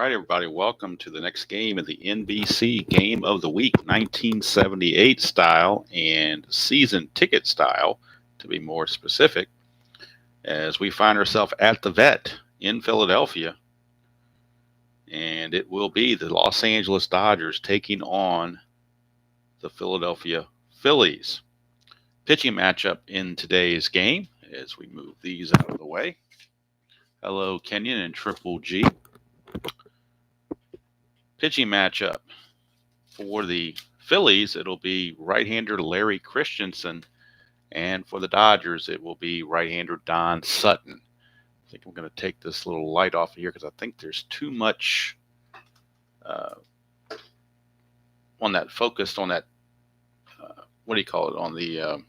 right, everybody, welcome to the next game of the NBC Game of the Week, 1978 style and season ticket style, to be more specific, as we find ourselves at the Vet in Philadelphia. And it will be the Los Angeles Dodgers taking on the Philadelphia Phillies. Pitching matchup in today's game, as we move these out of the way. Hello, Kenyon and Triple G. Pitching matchup for the Phillies, it'll be right-hander Larry Christenson, and for the Dodgers, it will be right-hander Don Sutton. I think I'm going to take this little light off of here because I think there's too much on that focused on that, what do you call it, on the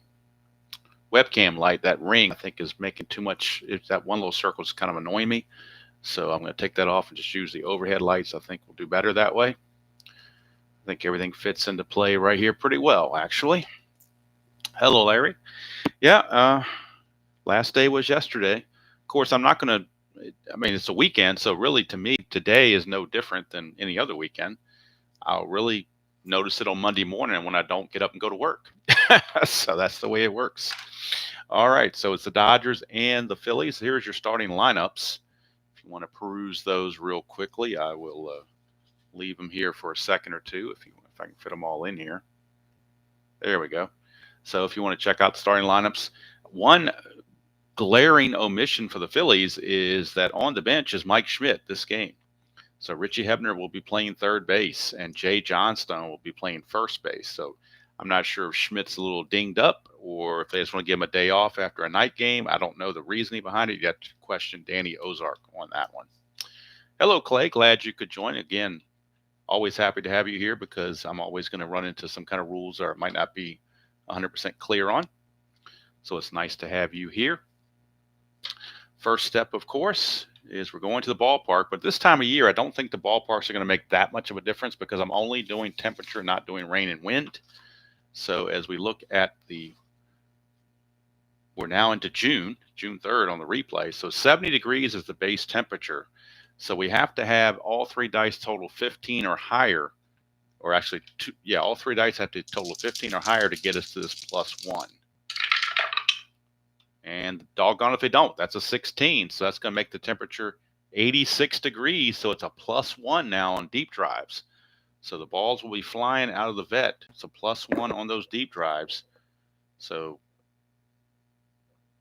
webcam light. That ring, I think, is making too much. It's that one little circle is kind of annoying me. So I'm going to take that off and just use the overhead lights. I think we'll do better that way. I think everything fits into play right here pretty well, actually. Hello, Larry. Yeah, last day was yesterday. Of course, I'm not going to, it's a weekend, so really to me, today is no different than any other weekend. I'll really notice it on Monday morning when I don't get up and go to work. So that's the way it works. All right, so it's the Dodgers and the Phillies. Here's your starting lineups. If you want to peruse those real quickly, I will leave them here for a second or two if I can fit them all in here. There we go. So if you want to check out the starting lineups, one glaring omission for the Phillies is that on the bench is Mike Schmidt this game. So Richie Hebner will be playing third base, and Jay Johnstone will be playing first base. So I'm not sure if Schmidt's a little dinged up or if they just want to give him a day off after a night game. I don't know the reasoning behind it. You have to question Danny Ozark on that one. Hello, Clay. Glad you could join. Again, always happy to have you here because I'm always going to run into some kind of rules that I might not be 100% clear on. So it's nice to have you here. First step, of course, is we're going to the ballpark. But this time of year, I don't think the ballparks are going to make that much of a difference because I'm only doing temperature, not doing rain and wind. So as we look at we're now into June 3rd on the replay. So 70 degrees is the base temperature. So we have to have all three dice total 15 or higher, or actually, all three dice have to total 15 or higher to get us to this +1. And doggone if they don't, that's a 16. So that's going to make the temperature 86 degrees. So it's a +1 now on deep drives. So the balls will be flying out of the Vet. It's a +1 on those deep drives. So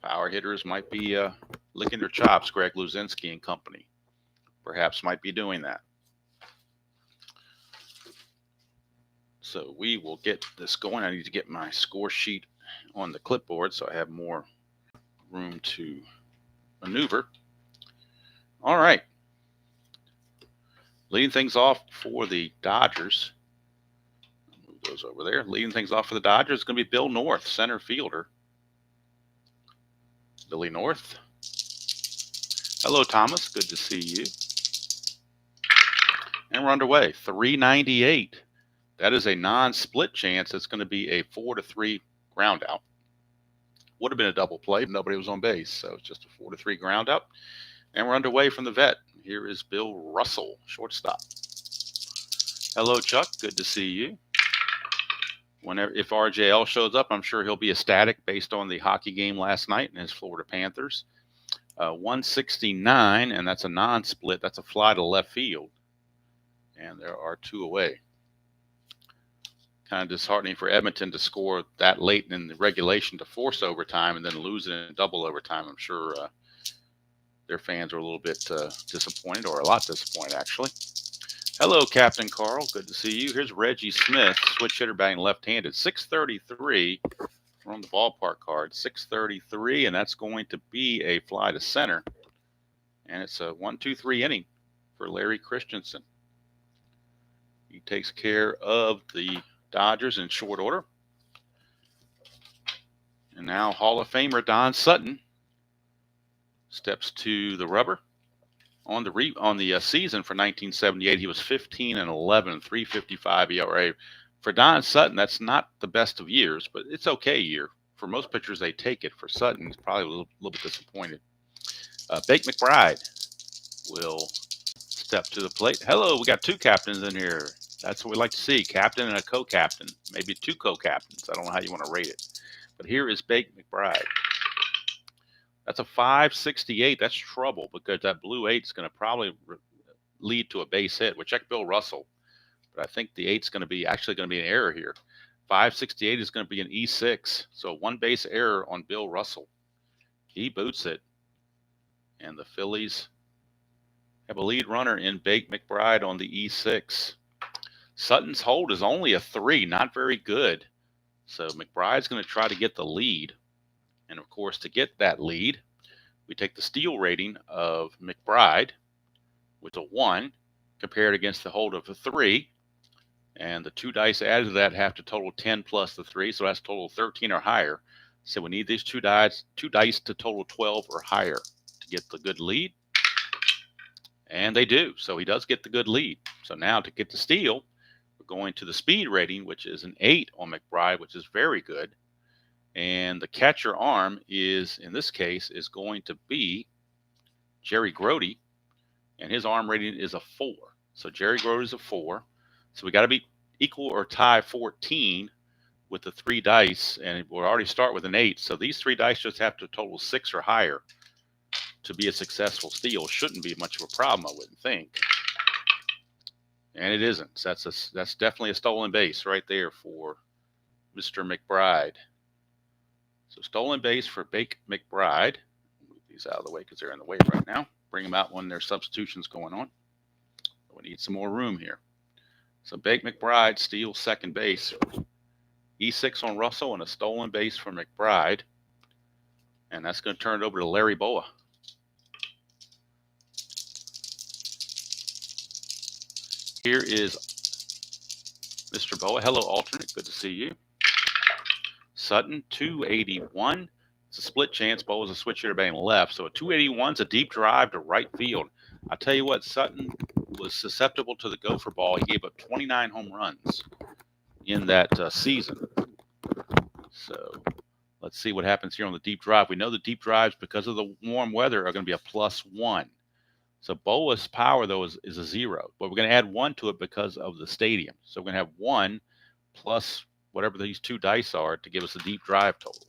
power hitters might be licking their chops. Greg Luzinski and company perhaps might be doing that. So we will get this going. I need to get my score sheet on the clipboard so I have more room to maneuver. All right. Leading things off for the Dodgers. I'll move those over there. Leading things off for the Dodgers is going to be Bill North, center fielder. Billy North. Hello, Thomas. Good to see you. And we're underway. 398. That is a non-split chance. It's going to be a 4-3 ground out. Would have been a double play, but nobody was on base. So it's just a 4-3 ground out. And we're underway from the Vet. Here is Bill Russell, shortstop. Hello, Chuck. Good to see you. If RJL shows up, I'm sure he'll be ecstatic based on the hockey game last night and his Florida Panthers. 169, and that's a non-split. That's a fly to left field. And there are two away. Kind of disheartening for Edmonton to score that late in the regulation to force overtime and then lose it in double overtime. I'm sure their fans are a little bit disappointed, or a lot disappointed, actually. Hello, Captain Carl. Good to see you. Here's Reggie Smith, switch hitter batting left-handed. 633 from the ballpark card. 633, and that's going to be a fly to center. And it's a 1-2-3 inning for Larry Christenson. He takes care of the Dodgers in short order. And now Hall of Famer Don Sutton steps to the rubber. On the season for 1978, he was 15-11, 3.55 ERA. For Don Sutton, that's not the best of years, but it's okay year. For most pitchers, they take it. For Sutton, he's probably a little bit disappointed. Bake McBride will step to the plate. Hello, we got two captains in here. That's what we like to see, captain and a co-captain, maybe two co-captains. I don't know how you want to rate it. But here is Bake McBride. That's a 568. That's trouble because that blue 8 is going to probably lead to a base hit. We checked Bill Russell, but I think the 8 is going to be actually going to be an error here. 568 is going to be an E6. So one base error on Bill Russell. He boots it. And the Phillies have a lead runner in Bake McBride on the E6. Sutton's hold is only a 3, not very good. So McBride's going to try to get the lead. And of course, to get that lead, we take the steal rating of McBride with a 1 compared against the hold of a 3. And the 2 dice added to that have to total 10 plus the 3. So that's total 13 or higher. So we need these two dice to total 12 or higher to get the good lead. And they do. So he does get the good lead. So now to get the steal, we're going to the speed rating, which is an 8 on McBride, which is very good. And the catcher arm is, in this case, is going to be Jerry Grody. And his arm rating is a 4. So Jerry Grody is a 4. So we got to be equal or tie 14 with the 3 dice. And we'll already start with an 8. So these 3 dice just have to total 6 or higher to be a successful steal. Shouldn't be much of a problem, I wouldn't think. And it isn't. So that's definitely a stolen base right there for Mr. McBride. So stolen base for Bake McBride. Move these out of the way because they're in the way right now. Bring them out when there's substitutions going on. We need some more room here. So Bake McBride steals second base. E6 on Russell and a stolen base for McBride. And that's going to turn it over to Larry Boa. Here is Mr. Boa. Hello, alternate. Good to see you. Sutton, 281. It's a split chance. Boa's a switch hitter batting left. So a 281 is a deep drive to right field. I'll tell you what, Sutton was susceptible to the gopher ball. He gave up 29 home runs in that season. So let's see what happens here on the deep drive. We know the deep drives, because of the warm weather, are going to be a +1. So Boa's power, though, is a 0. But we're going to add 1 to it because of the stadium. So we're going to have 1 plus whatever these 2 dice are to give us a deep drive total.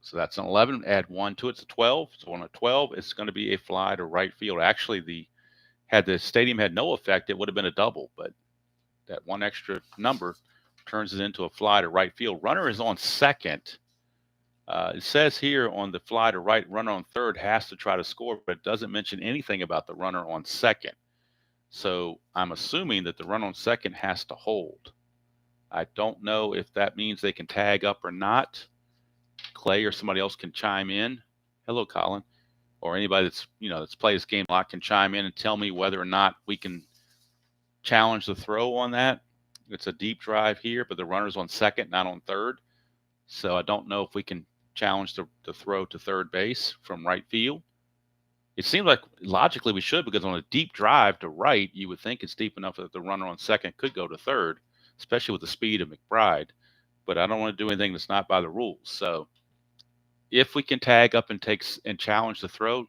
So that's an 11. Add 1 to it, it's a 12. So on a 12, it's going to be a fly to right field. Actually, had the stadium had no effect, it would have been a double. But that 1 extra number turns it into a fly to right field. Runner is on second. It says here on the fly to right, runner on third has to try to score, but it doesn't mention anything about the runner on second. So I'm assuming that the runner on second has to hold. I don't know if that means they can tag up or not. Clay or somebody else can chime in. Hello, Colin. Or anybody that's played this game a lot can chime in and tell me whether or not we can challenge the throw on that. It's a deep drive here, but the runner's on second, not on third. So I don't know if we can challenge the throw to third base from right field. It seems like logically we should, because on a deep drive to right, you would think it's deep enough that the runner on second could go to third, especially with the speed of McBride. But I don't want to do anything that's not by the rules. So if we can tag up and challenge the throw,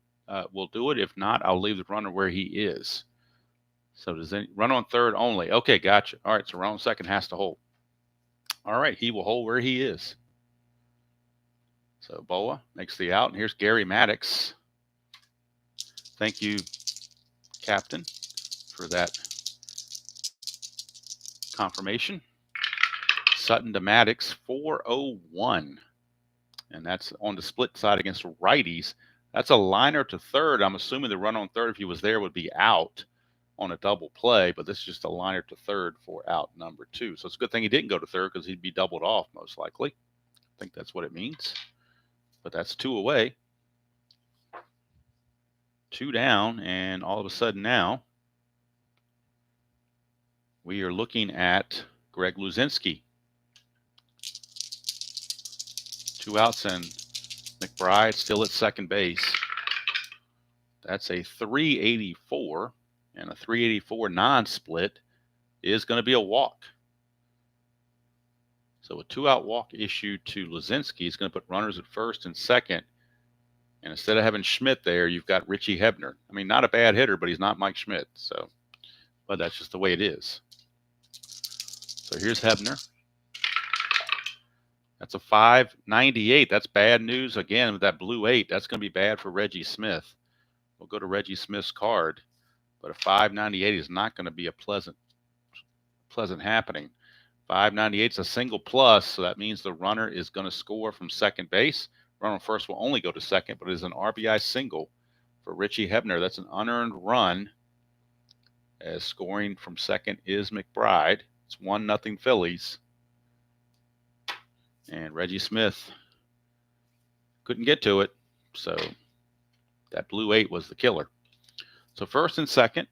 we'll do it. If not, I'll leave the runner where he is. So does any run on third only? Okay, gotcha. All right, so run on second has to hold. All right, he will hold where he is. So Boa makes the out, and here's Gary Maddox. Thank you, Captain, for that confirmation. Sutton to Maddox, 401. And that's on the split side against righties. That's a liner to third. I'm assuming the run on third, if he was there, would be out on a double play, but this is just a liner to third for out number 2. So it's a good thing he didn't go to third, because he'd be doubled off most likely. I think that's what it means. But that's 2 away. 2 down, and all of a sudden now we are looking at Greg Luzinski. 2 outs, and McBride still at second base. That's a 384, and a 384 non-split is going to be a walk. So a 2-out walk issued to Luzinski is going to put runners at first and second And instead of having Schmidt there, you've got Richie Hebner. I mean, not a bad hitter, but he's not Mike Schmidt. So, but that's just the way it is. So here's Hebner. That's a 598. That's bad news again with that blue 8. That's going to be bad for Reggie Smith. We'll go to Reggie Smith's card, but a 598 is not going to be a pleasant happening. 598 is a single plus, so that means the runner is going to score from second base. Runner on first will only go to second, but it is an RBI single for Richie Hebner. That's an unearned run, as scoring from second is McBride. It's 1-0 Phillies. And Reggie Smith couldn't get to it, so that blue 8 was the killer. So first and second,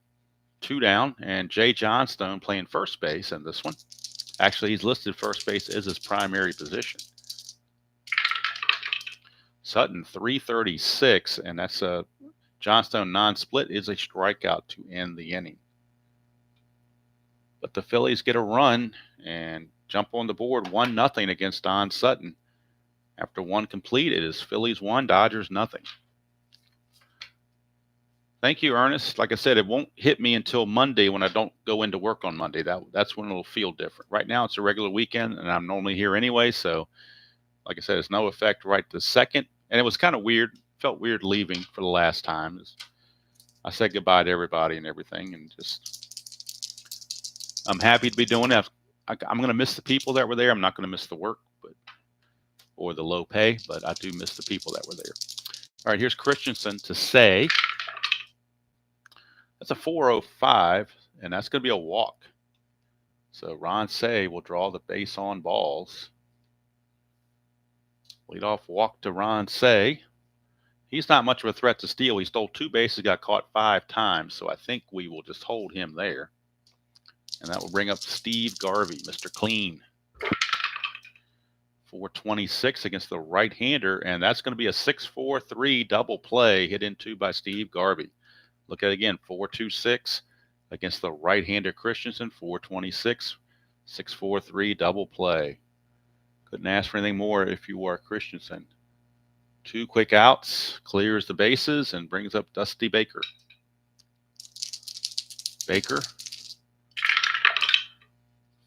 2 down, and Jay Johnstone playing first base in this one. Actually, he's listed first base as his primary position. Sutton 336, and that's a Johnstone non-split is a strikeout to end the inning. But the Phillies get a run and jump on the board 1-0 against Don Sutton. After one complete, it is Phillies 1, Dodgers 0. Thank you, Ernest. Like I said, it won't hit me until Monday when I don't go into work on Monday. That's when it'll feel different. Right now, it's a regular weekend, and I'm normally here anyway. So, like I said, it's no effect right this second. And it was kind of weird. Felt weird leaving for the last time. I said goodbye to everybody and everything, and just I'm happy to be doing it. I'm going to miss the people that were there. I'm not going to miss the work, or the low pay, but I do miss the people that were there. All right, here's Christenson to say. That's a 405, and that's going to be a walk. So Ron Say will draw the base on balls. Leadoff walk to Ron Say. He's not much of a threat to steal. He stole 2 bases, got caught 5 times, so I think we will just hold him there. And that will bring up Steve Garvey, Mr. Clean. 426 against the right-hander, and that's going to be a 6-4-3 double play hit into by Steve Garvey. Look at it again, 426 against the right-hander Christenson, 426, 6-4-3 double play. Couldn't ask for anything more if you are Christenson. 2 quick outs, clears the bases, and brings up Dusty Baker. Baker.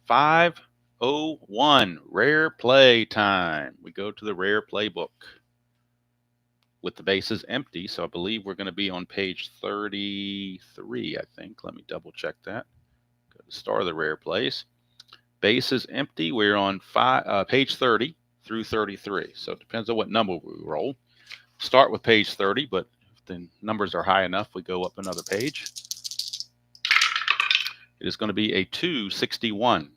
5:01, rare play time. We go to the rare play book with the bases empty. So I believe we're going to be on page 33, I think. Let me double check that. Go to start of the rare plays. Bases empty. We're on page 30 through 33. So it depends on what number we roll. Start with page 30, but if the numbers are high enough, we go up another page. It is going to be a 261.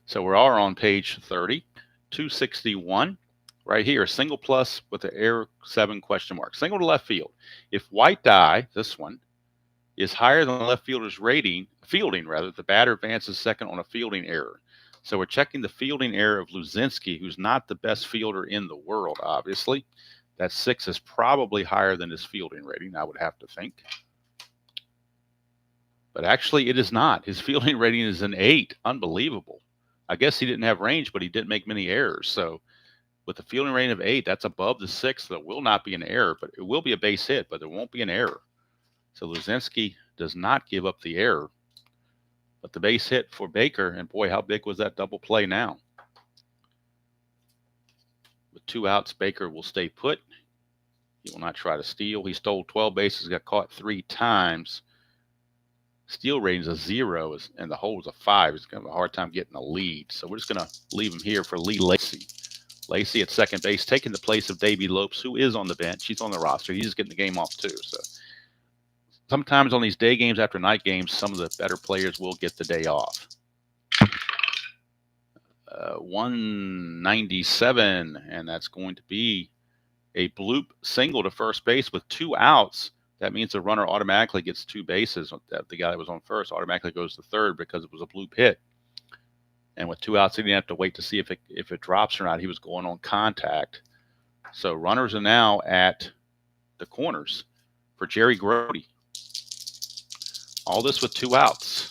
So we are on page 30, 261. Right here, single plus with the error 7 question mark. Single to left field. If white die, this one, is higher than the left fielder's fielding, the batter advances second on a fielding error. So we're checking the fielding error of Luzinski, who's not the best fielder in the world, obviously. That 6 is probably higher than his fielding rating, I would have to think. But actually, it is not. His fielding rating is an 8. Unbelievable. I guess he didn't have range, but he didn't make many errors. So with a fielding rating of 8, that's above the 6. That will not be an error, but it will be a base hit, but there won't be an error. So Luzinski does not give up the error. But the base hit for Baker, and boy, how big was that double play now? With 2 outs, Baker will stay put. He will not try to steal. He stole 12 bases, got caught 3 times. Steal rating is a 0, and the hole is a 5. He's going to have a hard time getting a lead. So we're just going to leave him here for Lee Lacy. Lacy at second base, taking the place of Davey Lopes, who is on the bench. He's on the roster. He's just getting the game off too. So sometimes on these day games after night games, some of the better players will get the day off. 197, and that's going to be a bloop single to first base with 2 outs. That means the runner automatically gets 2 bases. The guy that was on first automatically goes to third because it was a bloop hit. And with 2 outs, he didn't have to wait to see if it drops or not. He was going on contact. So runners are now at the corners for Jerry Grody. All this with 2 outs.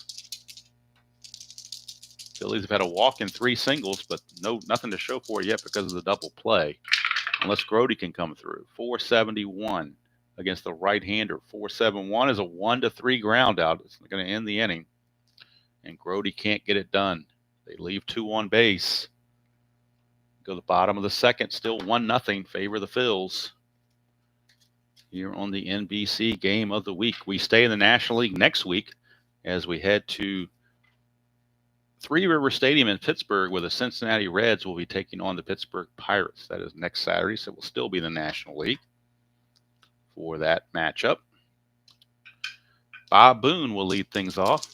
Phillies have had a walk and 3 singles, but nothing to show for it yet because of the double play. unless Grody can come through. 471 against the right-hander. 471 is a 1-3 ground out. It's going to end the inning, and Grody can't get it done. They leave 2 on base. Go to the bottom of the second, still 1-0 favor the Phils. Here on the NBC Game of the Week. We stay in the National League next week as we head to Three River Stadium in Pittsburgh, where the Cincinnati Reds will be taking on the Pittsburgh Pirates. That is next Saturday, so we'll still be in the National League for that matchup. Bob Boone will lead things off.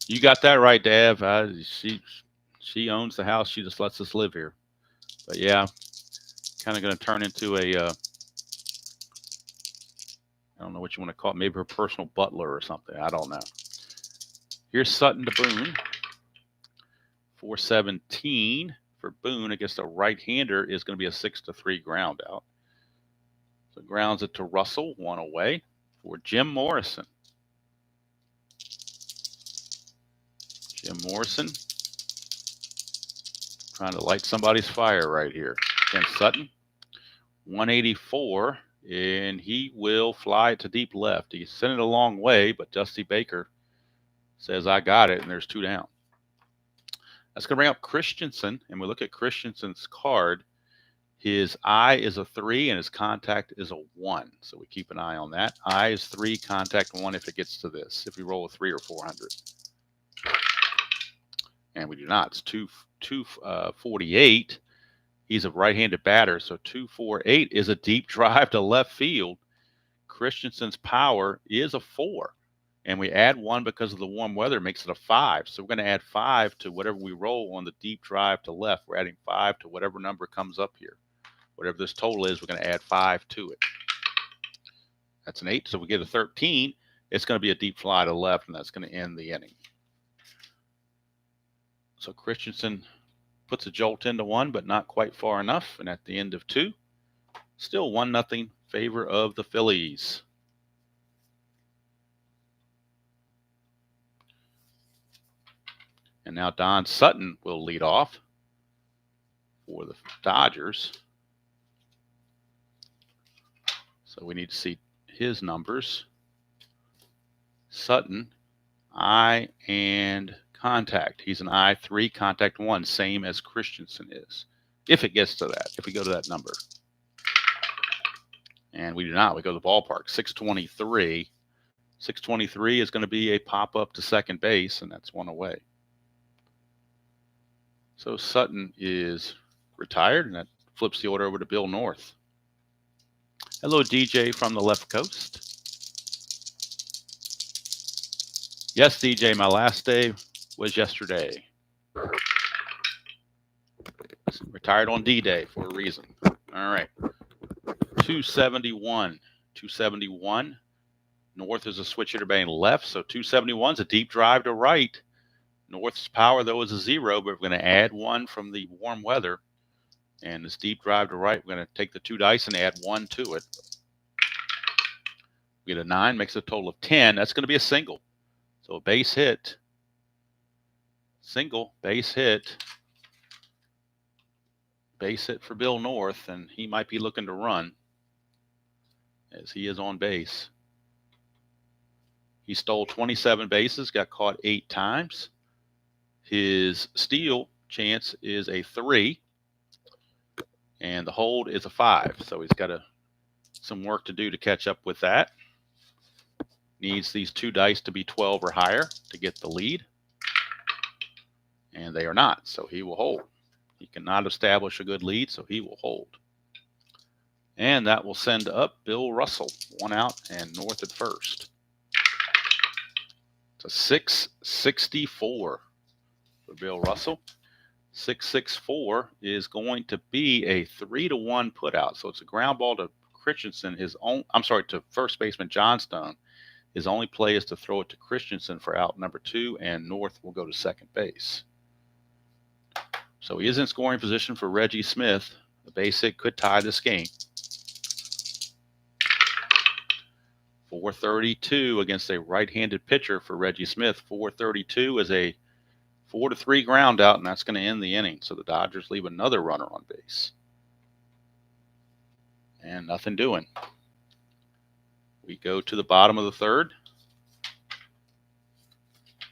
You got that right, Dav. She owns the house. She just lets us live here. But yeah, kind of going to turn into a, I don't know what you want to call it, maybe her personal butler or something. I don't know. Here's Sutton to Boone. 417 for Boone against a right-hander is going to be a 6-3 ground out. So grounds it to Russell, 1 away for Jim Morrison. Jim Morrison trying to light somebody's fire right here against Sutton. 184, and he will fly it to deep left. He sent it a long way, but Dusty Baker says, I got it, and there's 2 down. That's going to bring up Christenson, and we look at Christenson's card. His I is a 3, and his contact is a 1. So we keep an eye on that. I is 3, contact 1 if it gets to this, if we roll a 3 or 400. And we do not. It's 248. He's a right-handed batter, so 248 is a deep drive to left field. Christenson's power is a 4. And we add 1 because of the warm weather, makes it a 5. So we're going to add 5 to whatever we roll on the deep drive to left. We're adding 5 to whatever number comes up here. Whatever this total is, we're going to add 5 to it. That's an 8. So we get a 13. It's going to be a deep fly to left, and that's going to end the inning. So Christenson puts a jolt into 1, but not quite far enough. And at the end of 2, still 1-0 favor of the Phillies. And now Don Sutton will lead off for the Dodgers. So we need to see his numbers. Sutton, I and contact. He's an I3, contact 1, same as Christenson is. If it gets to that, if we go to that number. And we do not. We go to the ballpark. 623. 623 is going to be a pop-up to second base, and that's 1 away. So Sutton is retired, and that flips the order over to Bill North. Hello, DJ from the left coast. Yes, DJ, my last day was yesterday. Retired on D-Day for a reason. All right. 271. 271. North is a switch hitter batting left, so 271 is a deep drive to right. North's power, though, is a 0, but we're going to add 1 from the warm weather. And this deep drive to right, we're going to take the 2 dice and add 1 to it. We get a 9, makes a total of 10. That's going to be a single. So a base hit. Single, base hit. Base hit for Bill North, and he might be looking to run as he is on base. He stole 27 bases, got caught 8 times. His steal chance is a 3, and the hold is a 5. So he's got some work to do to catch up with that. Needs these 2 dice to be 12 or higher to get the lead, and they are not, so he will hold. He cannot establish a good lead, so he will hold. And that will send up Bill Russell, 1 out and North at first. It's a 664 for Bill Russell. 664 is going to be a 3-1 put out. So it's a ground ball to Christenson. To first baseman Johnstone. His only play is to throw it to Christenson for out number 2, and North will go to second base. So he is in scoring position for Reggie Smith. The base hit could tie this game. 432 against a right-handed pitcher for Reggie Smith. 432 is a 4-3 ground out, and that's going to end the inning. So the Dodgers leave another runner on base. And nothing doing. We go to the bottom of the third.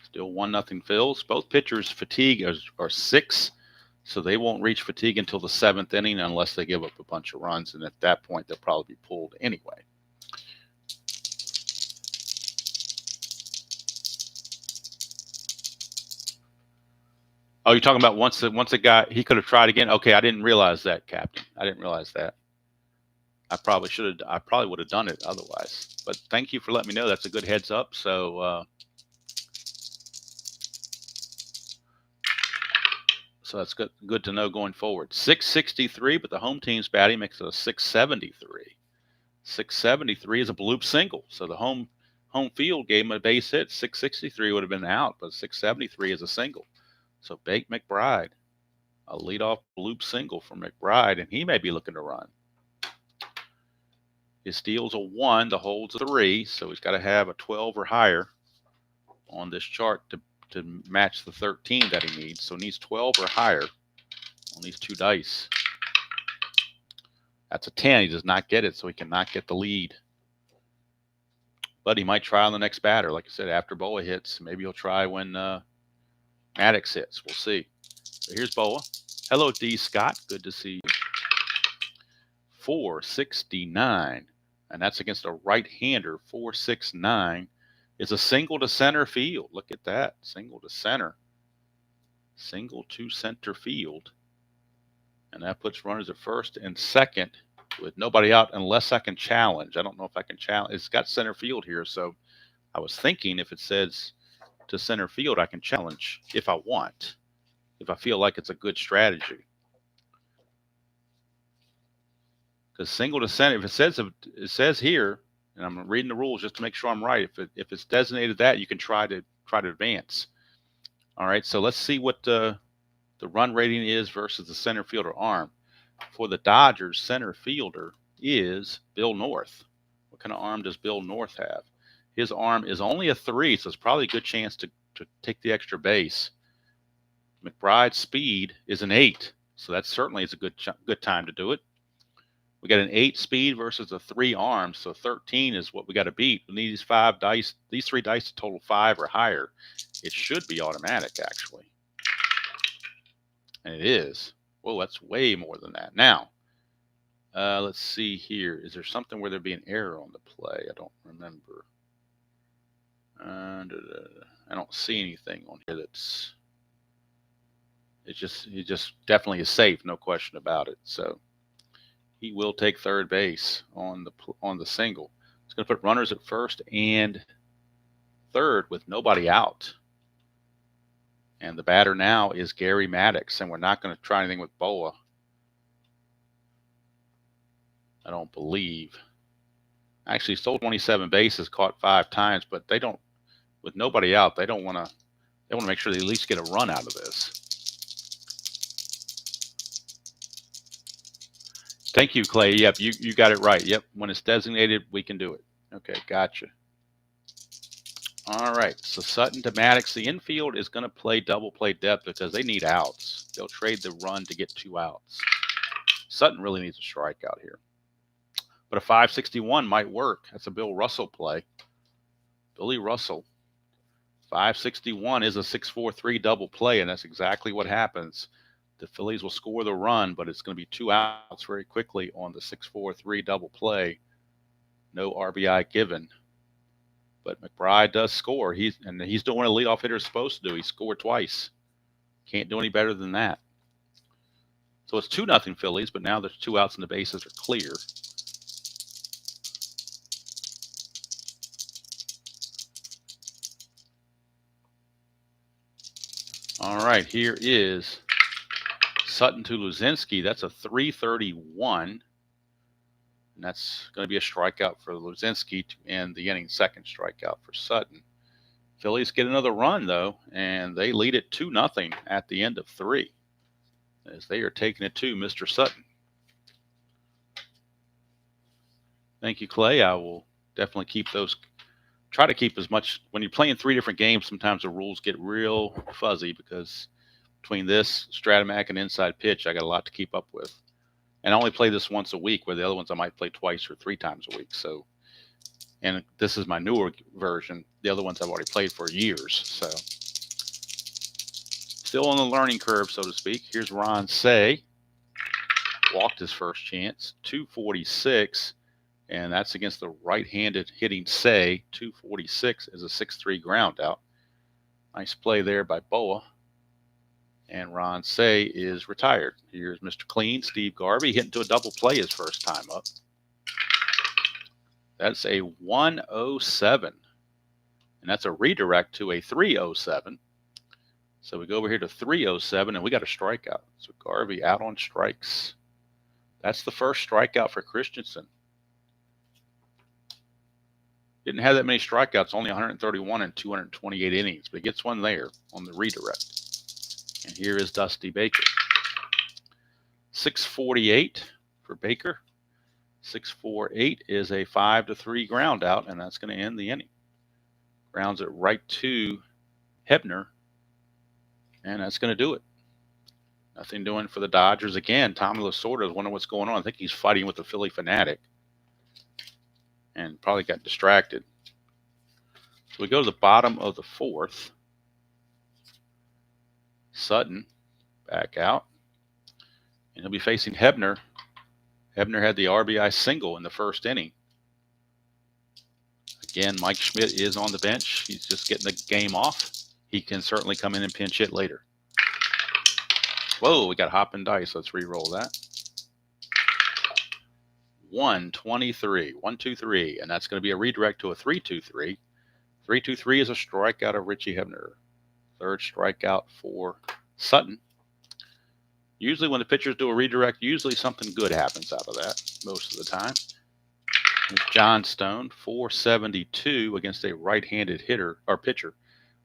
Still 1-0 Phils. Both pitchers' fatigue are 6, so they won't reach fatigue until the 7th inning unless they give up a bunch of runs, and at that point they'll probably be pulled anyway. Oh, you're talking about once a guy, he could have tried again? Okay, I didn't realize that, Captain. I didn't realize that. I probably would have done it otherwise. But thank you for letting me know. That's a good heads up. So that's good to know going forward. 663, but the home team's batting makes it a 673. 673 is a bloop single. So the home field gave him a base hit. 663 would have been out, but 673 is a single. So Bake McBride, a leadoff bloop single for McBride, and he may be looking to run. His steal's a 1, the hold's a 3, so he's got to have a 12 or higher on this chart to match the 13 that he needs. So he needs 12 or higher on these 2 dice. That's a 10. He does not get it, so he cannot get the lead. But he might try on the next batter. Like I said, after Boa hits, maybe he'll try when Maddox hits. We'll see. So here's Boa. Hello, D. Scott. Good to see you. 469, and that's against a right-hander. 469 is a single to center field. Look at that. Single to center. Single to center field. And that puts runners at first and second with nobody out unless I can challenge. I don't know if I can challenge. It's got center field here, so I was thinking if it says to center field, I can challenge if I want, if I feel like it's a good strategy. Because single to center, if it says here, and I'm reading the rules just to make sure I'm right. If it's designated that, you can try to advance. All right, so let's see what the run rating is versus the center fielder arm. For the Dodgers, center fielder is Bill North. What kind of arm does Bill North have? His arm is only a 3, so it's probably a good chance to take the extra base. McBride's speed is an 8, so that certainly is a good time to do it. We got an 8 speed versus a 3 arm, so 13 is what we got to beat. We need these 5 dice, these 3 dice to total 5 or higher. It should be automatic, actually. And it is. Whoa, that's way more than that. Now, let's see here. Is there something where there'd be an error on the play? I don't remember. I don't see anything on here that's. It just definitely is safe, no question about it. So he will take third base on the single. It's going to put runners at first and third with nobody out. And the batter now is Gary Maddox, and we're not going to try anything with Boa. I don't believe. Actually, stole 27 bases, caught 5 times, but they don't. With nobody out, they want to make sure they at least get a run out of this. Thank you, Clay. Yep, you got it right. Yep, when it's designated, we can do it. Okay, gotcha. All right, so Sutton to Maddox. The infield is going to play double play depth because they need outs. They'll trade the run to get 2 outs. Sutton really needs a strikeout here. But a 561 might work. That's a Bill Russell play. Billy Russell. 561 is a 6-4-3 double play, and that's exactly what happens. The Phillies will score the run, but it's going to be 2 outs very quickly on the 6-4-3 double play. No RBI given. But McBride does score. He's doing what a leadoff hitter is supposed to do. He scored twice. Can't do any better than that. So it's 2-0 Phillies, but now there's 2 outs and the bases are clear. All right, here is Sutton to Luzinski. That's a 331. And that's going to be a strikeout for Luzinski to end the inning. Second strikeout for Sutton. Phillies get another run, though, and they lead it 2-0 at the end of 3 as they are taking it to Mr. Sutton. Thank you, Clay. I will definitely keep those try to keep as much. When you're playing 3 different games, sometimes the rules get real fuzzy because between this, Stratomac, and Inside Pitch, I got a lot to keep up with. And I only play this once a week, where the other ones I might play twice or 3 times a week. So, and this is my newer version. The other ones I've already played for years. So, still on the learning curve, so to speak. Here's Ron Say. Walked his first chance, 246, and that's against the right-handed hitting Say. 246 is a 6-3 ground out. Nice play there by Boa. And Ron Say is retired. Here's Mr. Clean, Steve Garvey, hitting to a double play his first time up. That's a 107. And that's a redirect to a 307. So we go over here to 307, and we got a strikeout. So Garvey out on strikes. That's the first strikeout for Christenson. Didn't have that many strikeouts, only 131 in 228 innings, but he gets one there on the redirect. And here is Dusty Baker. 648 for Baker. 648 is a 5-3 ground out, and that's going to end the inning. Grounds it right to Hebner, and that's going to do it. Nothing doing for the Dodgers again. Tommy Lasorda is wondering what's going on. I think he's fighting with the Philly fanatic and probably got distracted. So we go to the bottom of the 4th. Sutton back out, and he'll be facing Hebner. Hebner had the RBI single in the first inning. Again, Mike Schmidt is on the bench. He's just getting the game off. He can certainly come in and pinch hit later. Whoa, we got hop and dice. Let's re-roll that. 123, 1-2-3, and that's going to be a redirect to a 3-2-3. 3-2-3 is a strikeout of Richie Hebner. Third strikeout for Sutton. Usually when the pitchers do a redirect, usually something good happens out of that most of the time. There's John Stone, 472 against a right-handed hitter or pitcher.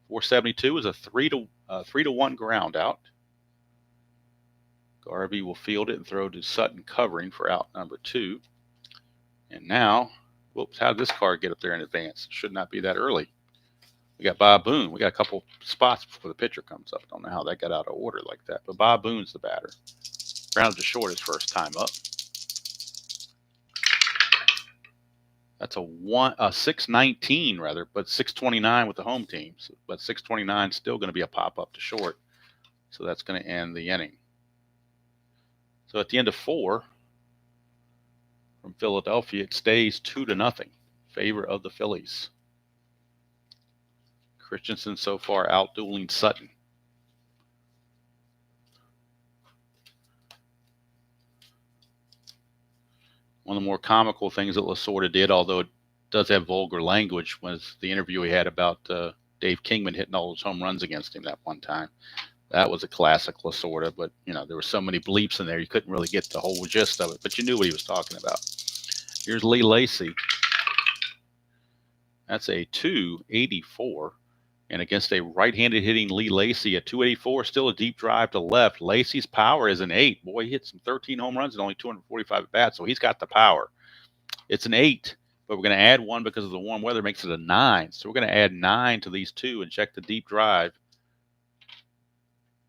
472 is a 3-1 ground out. Garvey will field it and throw to Sutton covering for out number 2. And now, whoops, how did this card get up there in advance? It should not be that early. We got Bob Boone. We got a couple spots before the pitcher comes up. Don't know how that got out of order like that. But Bob Boone's the batter. Grounded to short his first time up. That's a 619 rather, but 629 with the home team. But 629 still going to be a pop up to short. So that's going to end the inning. So at the end of 4 from Philadelphia, it stays 2-0 in favor of the Phillies. Christenson so far out dueling Sutton. One of the more comical things that Lasorda did, although it does have vulgar language, was the interview he had about Dave Kingman hitting all those home runs against him that one time. That was a classic Lasorda, but there were so many bleeps in there you couldn't really get the whole gist of it, but you knew what he was talking about. Here's Lee Lacy. That's a 284. And against a right-handed hitting Lee Lacy at 284, still a deep drive to left. Lacy's power is an 8. Boy, he hit some 13 home runs and only 245 at bats, so he's got the power. It's an 8, but we're going to add 1 because of the warm weather makes it a 9. So we're going to add 9 to these 2 and check the deep drive.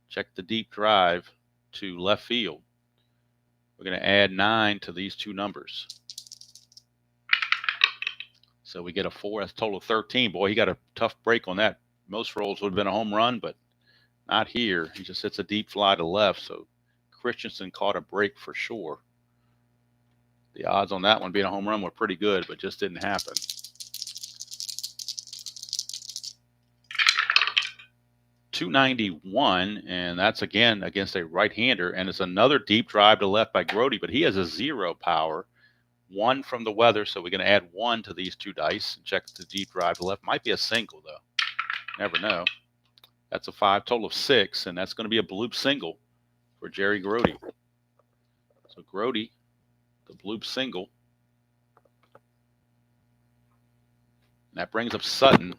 Check the deep drive to left field. We're going to add 9 to these 2 numbers. So we get a 4. That's a total of 13. Boy, he got a tough break on that. Most rolls would have been a home run, but not here. He just hits a deep fly to left. So Christenson caught a break for sure. The odds on that one being a home run were pretty good, but just didn't happen. .291, and that's again against a right-hander, and it's another deep drive to left by Grody, but he has a 0 power. 1 from the weather, so we're going to add 1 to these 2 dice and check the deep drive to left. Might be a single, though. Never know. That's a 5, total of 6, and that's going to be a bloop single for Jerry Grody. So Grody, the bloop single. And that brings up Sutton.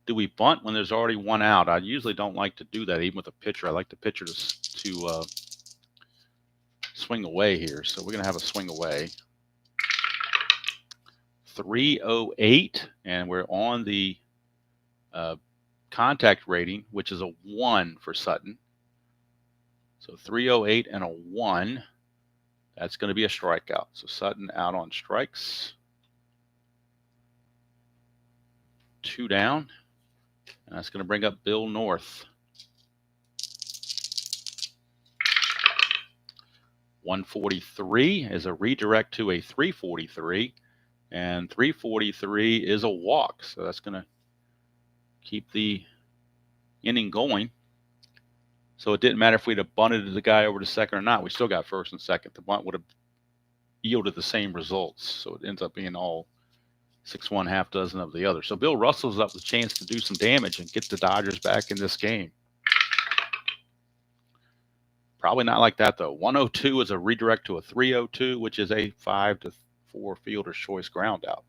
Do we bunt when there's already 1 out? I usually don't like to do that, even with a pitcher. I like the pitcher to swing away here. So we're going to have a swing away. 308, and we're on the contact rating, which is a 1 for Sutton. So 308 and a 1. That's going to be a strikeout. So Sutton out on strikes. 2 down. And that's going to bring up Bill North. 143 is a redirect to a 343. And 343 is a walk. So that's going to keep the inning going. So it didn't matter if we'd have bunted the guy over to second or not. We still got first and second. The bunt would have yielded the same results. So it ends up being all 6-1, half dozen of the other. So Bill Russell's up with a chance to do some damage and get the Dodgers back in this game. Probably not like that, though. 102 is a redirect to a 302, which is a 5-4 fielder's choice ground out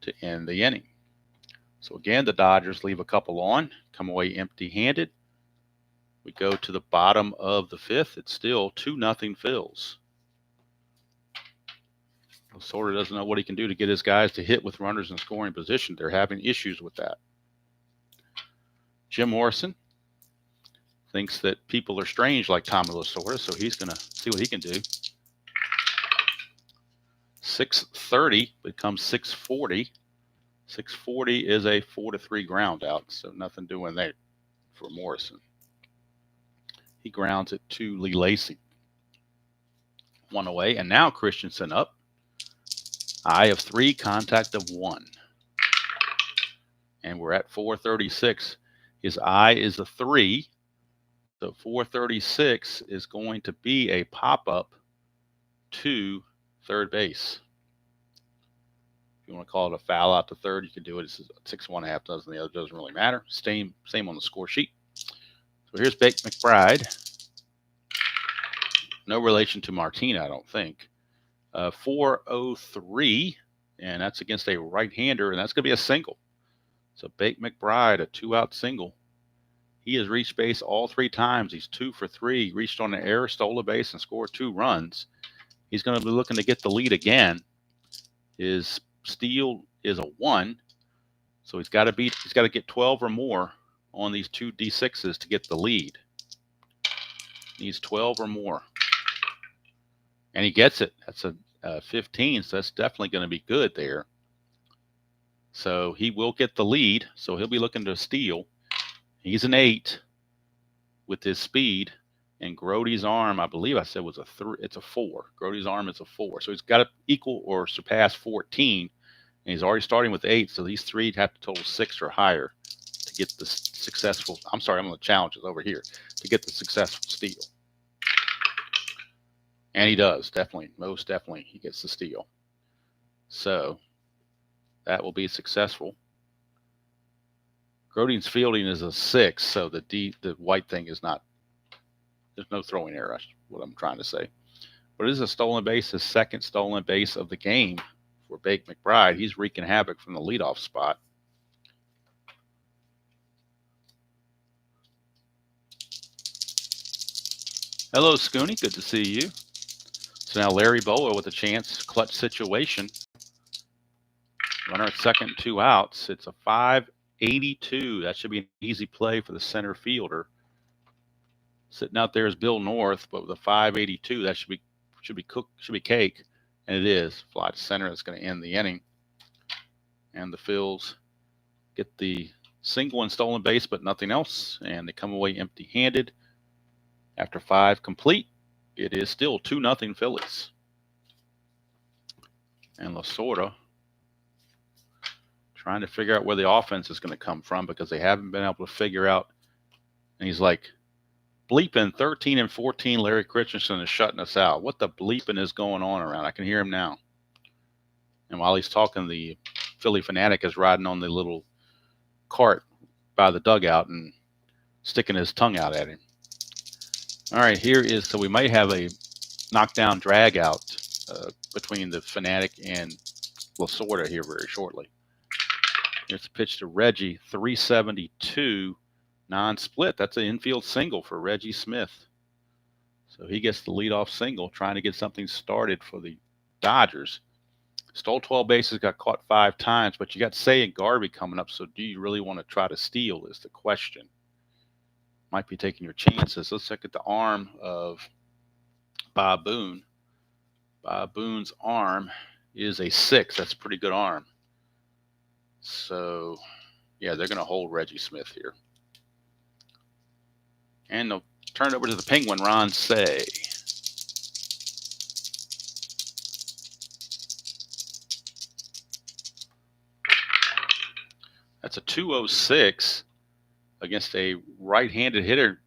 to end the inning. So again, the Dodgers leave a couple on, come away empty-handed. We go to the bottom of the 5th. It's still 2-0 Phils. Sort of doesn't know what he can do to get his guys to hit with runners in scoring position. They're having issues with that. Jim Morrison thinks that people are strange like Tommy Lasorda, so he's going to see what he can do. 630 becomes 640. 640 is a 4-3 ground out, so nothing doing there for Morrison. He grounds it to Lee Lacy. 1 away, and now Christenson up. Eye of 3, contact of 1. And we're at 436. His eye is a 3. So 436 is going to be a pop-up to third base. If you want to call it a foul out to third, you can do it. It's 6-1, half dozen. The other doesn't really matter. Same on the score sheet. So here's Bake McBride. No relation to Martina, I don't think. 403, and that's against a right-hander, and that's going to be a single. So Bake McBride, a 2-out single. He has reached base all 3 times. He's 2 for 3. Reached on an error, stole a base, and scored 2 runs. He's going to be looking to get the lead again. His steal is a 1, so he's got to get 12 or more on these 2 D6s to get the lead. Needs 12 or more, and he gets it. That's a 15, so that's definitely going to be good there. So he will get the lead, so he'll be looking to steal. He's an 8 with his speed, and Grody's arm, I believe I said, was a 3. It's a 4. Grody's arm is a 4, so he's got to equal or surpass 14, and he's already starting with 8, so these 3 have to total 6 or higher to get the successful. I'm sorry, I'm going to challenge it over here to get the successful steal. And he does, definitely, most definitely, he gets the steal. So that will be successful. Grody's fielding is a 6, so the white thing is not, there's no throwing error, that's what I'm trying to say. But it is a stolen base, his 2nd stolen base of the game for Bake McBride. He's wreaking havoc from the leadoff spot. Hello, Scooney, good to see you. So now Larry Bowa with a chance, clutch situation. Runner at second, 2 outs. It's a 582. That should be an easy play for the center fielder. Sitting out there is Bill North, but with a 582, that should be cake, and it is. Fly to center. That's going to end the inning. And the Phils get the single and stolen base, but nothing else, and they come away empty-handed. After 5 complete, it is still 2-0 Phillies. And Lasorda trying to figure out where the offense is going to come from because they haven't been able to figure out. And he's like, bleeping 13 and 14, Larry Christenson is shutting us out. What the bleeping is going on around? I can hear him now. And while he's talking, the Philly fanatic is riding on the little cart by the dugout and sticking his tongue out at him. All right, here is, so we might have a knockdown drag out between the fanatic and Lasorda here very shortly. Here's a pitch to Reggie, 372, non-split. That's an infield single for Reggie Smith. So he gets the leadoff single, trying to get something started for the Dodgers. Stole 12 bases, got caught 5 times, but you got Say and Garvey coming up, so do you really want to try to steal is the question. Might be taking your chances. Let's look at the arm of Bob Boone. Bob Boone's arm is a 6. That's a pretty good arm. So, yeah, they're going to hold Reggie Smith here. And they'll turn it over to the Penguin, Ron Say. That's a 206 against a right-handed hitter.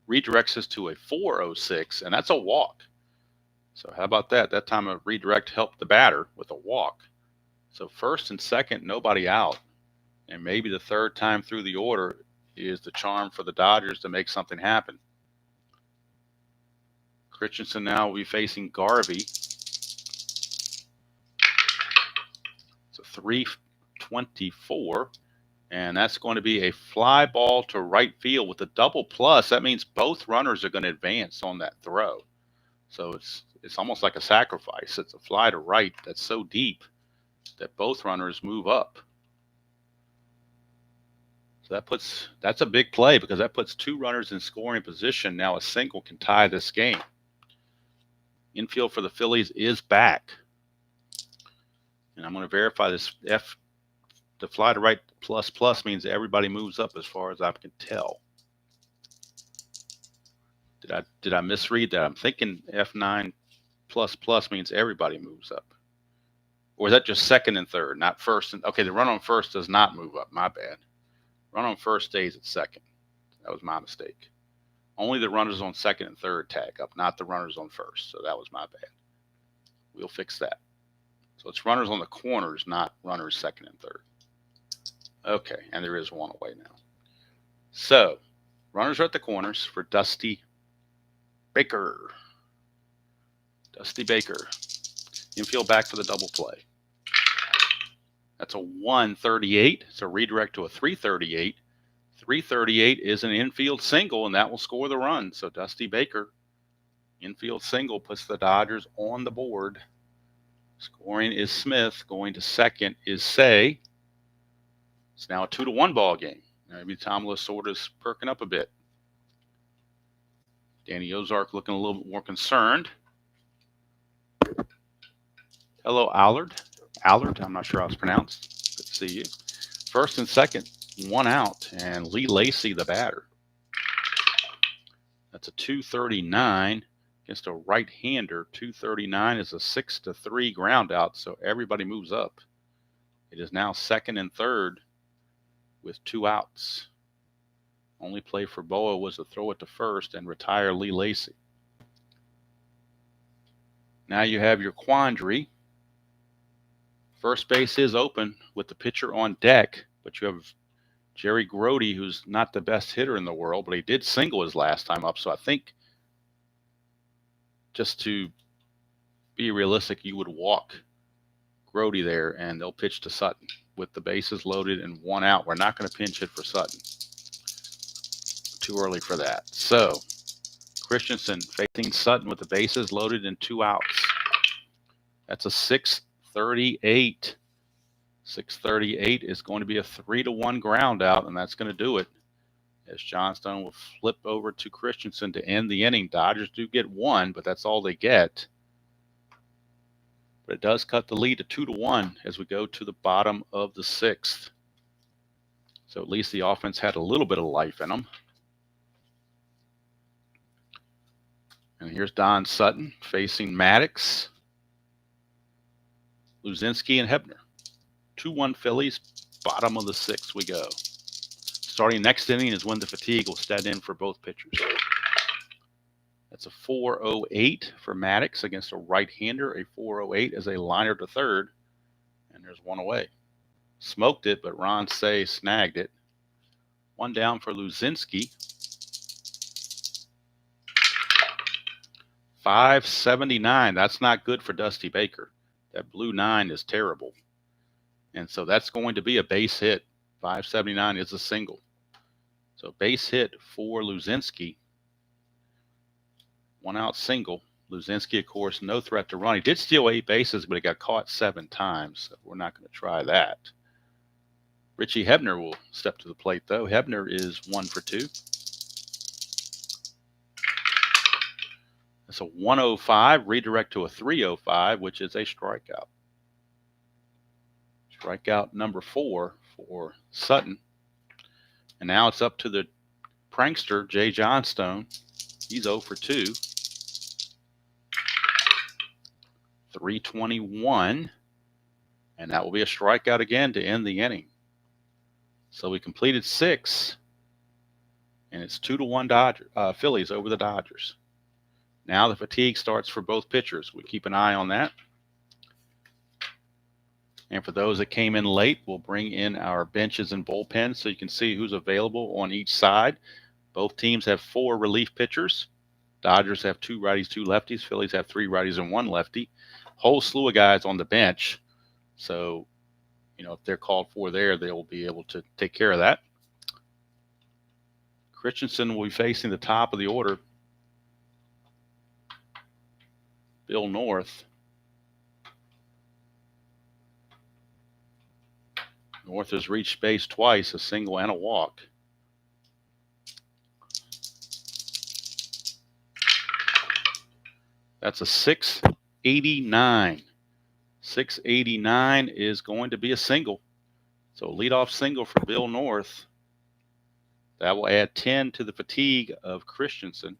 Redirects us to a 406, and that's a walk. So how about that? That time a redirect helped the batter with a walk. So first and second, nobody out. And maybe the third time through the order is the charm for the Dodgers to make something happen. Christenson now will be facing Garvey. It's a 324. And that's going to be a fly ball to right field with a double plus. That means both runners are going to advance on that throw. So it's almost like a sacrifice. It's a fly to right that's so deep that both runners move up. So that's a big play because that puts 2 runners in scoring position. Now a single can tie this game. Infield for the Phillies is back. And I'm going to verify this the fly to right plus means everybody moves up as far as I can tell. Did I misread that? I'm thinking F9 plus means everybody moves up. Or is that just second and third, not first? Okay, the run on first does not move up. My bad. Run on first stays at second. That was my mistake. Only the runners on second and third tag up, not the runners on first. So that was my bad. We'll fix that. So it's runners on the corners, not runners second and third. Okay, and there is one away now. So, runners are at the corners for Dusty Baker. Dusty Baker. Infield back for the double play. That's a 138. It's a redirect to a 338. 338 is an infield single, and that will score the run. So, Dusty Baker, infield single, puts the Dodgers on the board. Scoring is Smith. Going to second is Say. It's now a 2-1 ball game. Maybe Tom Lasorda's perking up a bit. Danny Ozark looking a little bit more concerned. Hello, Allard. Allard, I'm not sure how it's pronounced. Good to see you. First and second, 1 out, and Lee Lacy, the batter. That's a 239 against a right-hander. 239 is a 6-3 ground out, so everybody moves up. It is now second and third with 2 outs. Only play for Boa was to throw it to first and retire Lee Lacy. Now you have your quandary. First base is open with the pitcher on deck, but you have Jerry Grody, who's not the best hitter in the world, but he did single his last time up. So I think just to be realistic, you would walk Grody there and they'll pitch to Sutton with the bases loaded and 1 out. We're not going to pinch hit for Sutton. Too early for that. So Christenson facing Sutton with the bases loaded and 2 outs. That's a 638. 638 is going to be a 3-1 ground out, and that's going to do it. As Johnstone will flip over to Christenson to end the inning. Dodgers do get 1, but that's all they get. But it does cut the lead to 2-1 as we go to the bottom of the 6th. So at least the offense had a little bit of life in them. And here's Don Sutton facing Maddox, Luzinski, and Hebner. 2-1 Phillies, bottom of the 6th we go. Starting next inning is when the fatigue will set in for both pitchers. That's a 408 for Maddox against a right-hander. A 408 as a liner to third. And there's 1 away. Smoked it, but Ron Say snagged it. 1 down for Luzinski. 579. That's not good for Dusty Baker. That blue 9 is terrible. And so that's going to be a base hit. 579 is a single. So base hit for Luzinski. 1 out single. Luzinski, of course, no threat to run. He did steal 8 bases, but he got caught 7 times. So we're not going to try that. Richie Hebner will step to the plate, though. Hebner is 1 for 2. That's a 105, redirect to a 305, which is a strikeout. Strikeout number 4 for Sutton. And now it's up to the prankster, Jay Johnstone. He's 0 for 2. 321. And that will be a strikeout again to end the inning. So we completed 6. And it's 2-1 Phillies over the Dodgers. Now the fatigue starts for both pitchers. We keep an eye on that. And for those that came in late, we'll bring in our benches and bullpens so you can see who's available on each side. Both teams have 4 relief pitchers. Dodgers have 2 righties, 2 lefties. Phillies have 3 righties and 1 lefty. Whole slew of guys on the bench. So, if they're called for there, they'll be able to take care of that. Christenson will be facing the top of the order. Bill North. North has reached base twice, a single and a walk. That's a 689. 689 is going to be a single. So leadoff single for Bill North. That will add 10 to the fatigue of Christenson.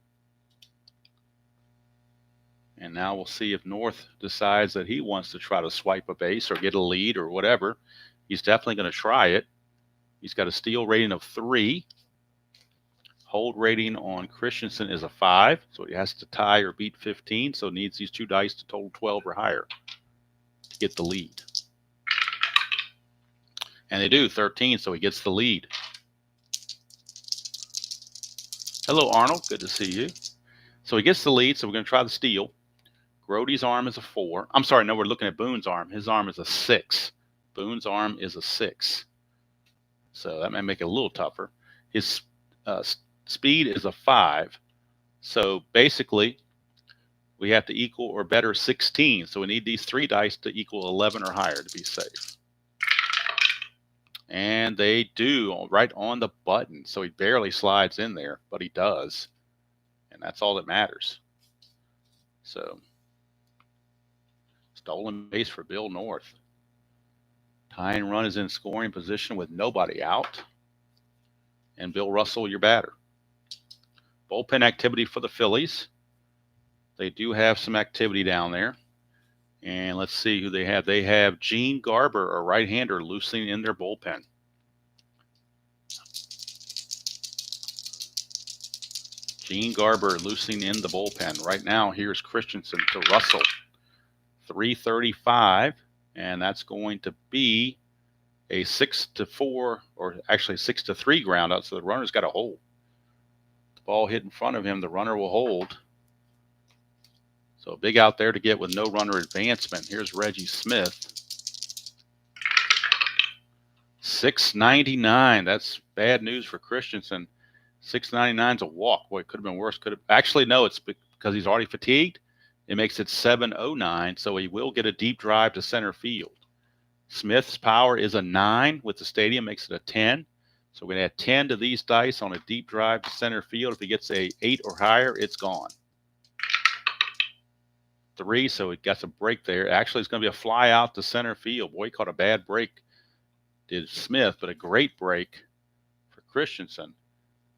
And now we'll see if North decides that he wants to try to swipe a base or get a lead or whatever. He's definitely going to try it. He's got a steal rating of 3. Hold rating on Christenson is a 5. So he has to tie or beat 15. So needs these 2 dice to total 12 or higher to get the lead. And they do, 13, so he gets the lead. Hello, Arnold. Good to see you. So he gets the lead, so we're going to try the steal. Grody's arm is a 4. I'm sorry, no, we're looking at Boone's arm. His arm is a 6. Boone's arm is a 6. So that may make it a little tougher. His speed is a 5. So basically, we have to equal or better 16. So we need these 3 dice to equal 11 or higher to be safe. And they do, right on the button. So he barely slides in there, but he does. And that's all that matters. So, stolen base for Bill North. Tying run is in scoring position with nobody out. And Bill Russell, your batter. Bullpen activity for the Phillies. They do have some activity down there. And let's see who they have. They have Gene Garber, a right-hander, loosening in their bullpen. Gene Garber loosening in the bullpen. Right now, here's Christenson to Russell. 335, and that's going to be a 6-4, or actually 6-3 ground out, so the runner's got to hold. The ball hit in front of him, the runner will hold. So big out there to get with no runner advancement. Here's Reggie Smith. 699. That's bad news for Christenson. 699 is a walk. Boy, it could have been worse. Could have actually no. It's because he's already fatigued. It makes it 709. So he will get a deep drive to center field. Smith's power is a 9 with the stadium, makes it a 10. So we're going to add 10 to these dice on a deep drive to center field. If he gets a 8 or higher, it's gone. 3, so he gets a break there. Actually, it's going to be a fly out to center field. Boy, he caught a bad break, did Smith, but a great break for Christenson.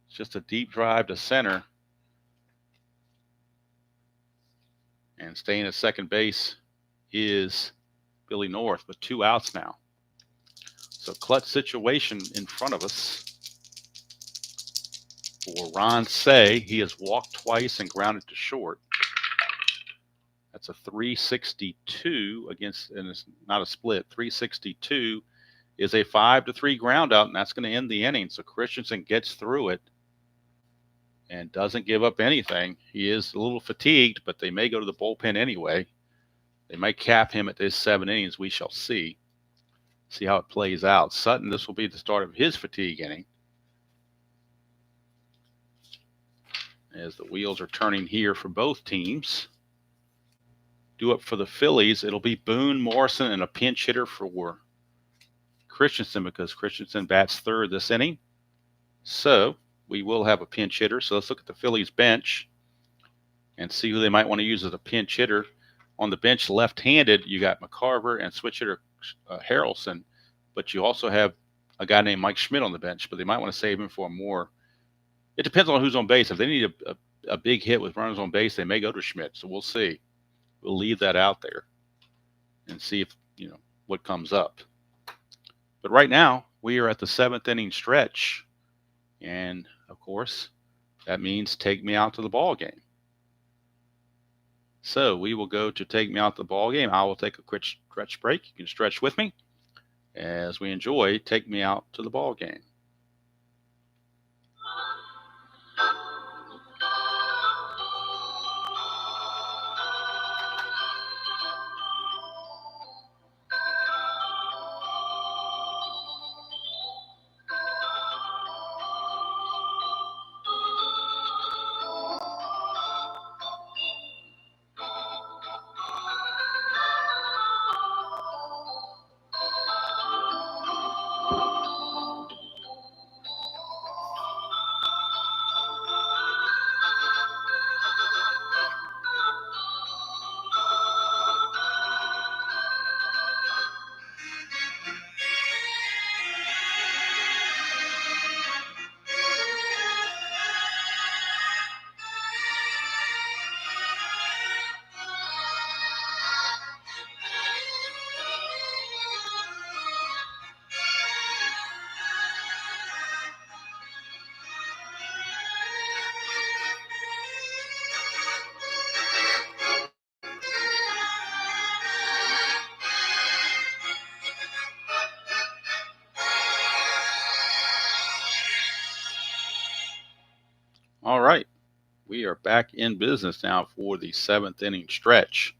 It's just a deep drive to center. And staying at second base is Billy North with 2 outs now. So clutch situation in front of us for Ron Say. He has walked twice and grounded to short. That's a 362 against, and it's not a split. 362 is a 5-3 ground out, and that's going to end the inning. So Christenson gets through it and doesn't give up anything. He is a little fatigued, but they may go to the bullpen anyway. They might cap him at this 7 innings. We shall see. See how it plays out. Sutton, this will be the start of his fatigue inning. As the wheels are turning here for both teams. do it for the Phillies, it'll be Boone, Morrison, and a pinch hitter for Christenson because Christenson bats third this inning. So we will have a pinch hitter. So let's look at the Phillies bench and see who they might want to use as a pinch hitter. On the bench, left-handed, you got McCarver and switch hitter Harrelson, but you also have a guy named Mike Schmidt on the bench, but they might want to save him for more. It depends on who's on base. If they need a big hit with runners on base, they may go to Schmidt. So we'll see. We'll leave that out there and see if, what comes up. But right now, we are at the 7th inning stretch. And, of course, that means take me out to the ball game. So we will go to take me out to the ball game. I will take a quick stretch break. You can stretch with me as we enjoy Take Me Out to the Ball Game. All right, we are back in business now for the 7th inning stretch,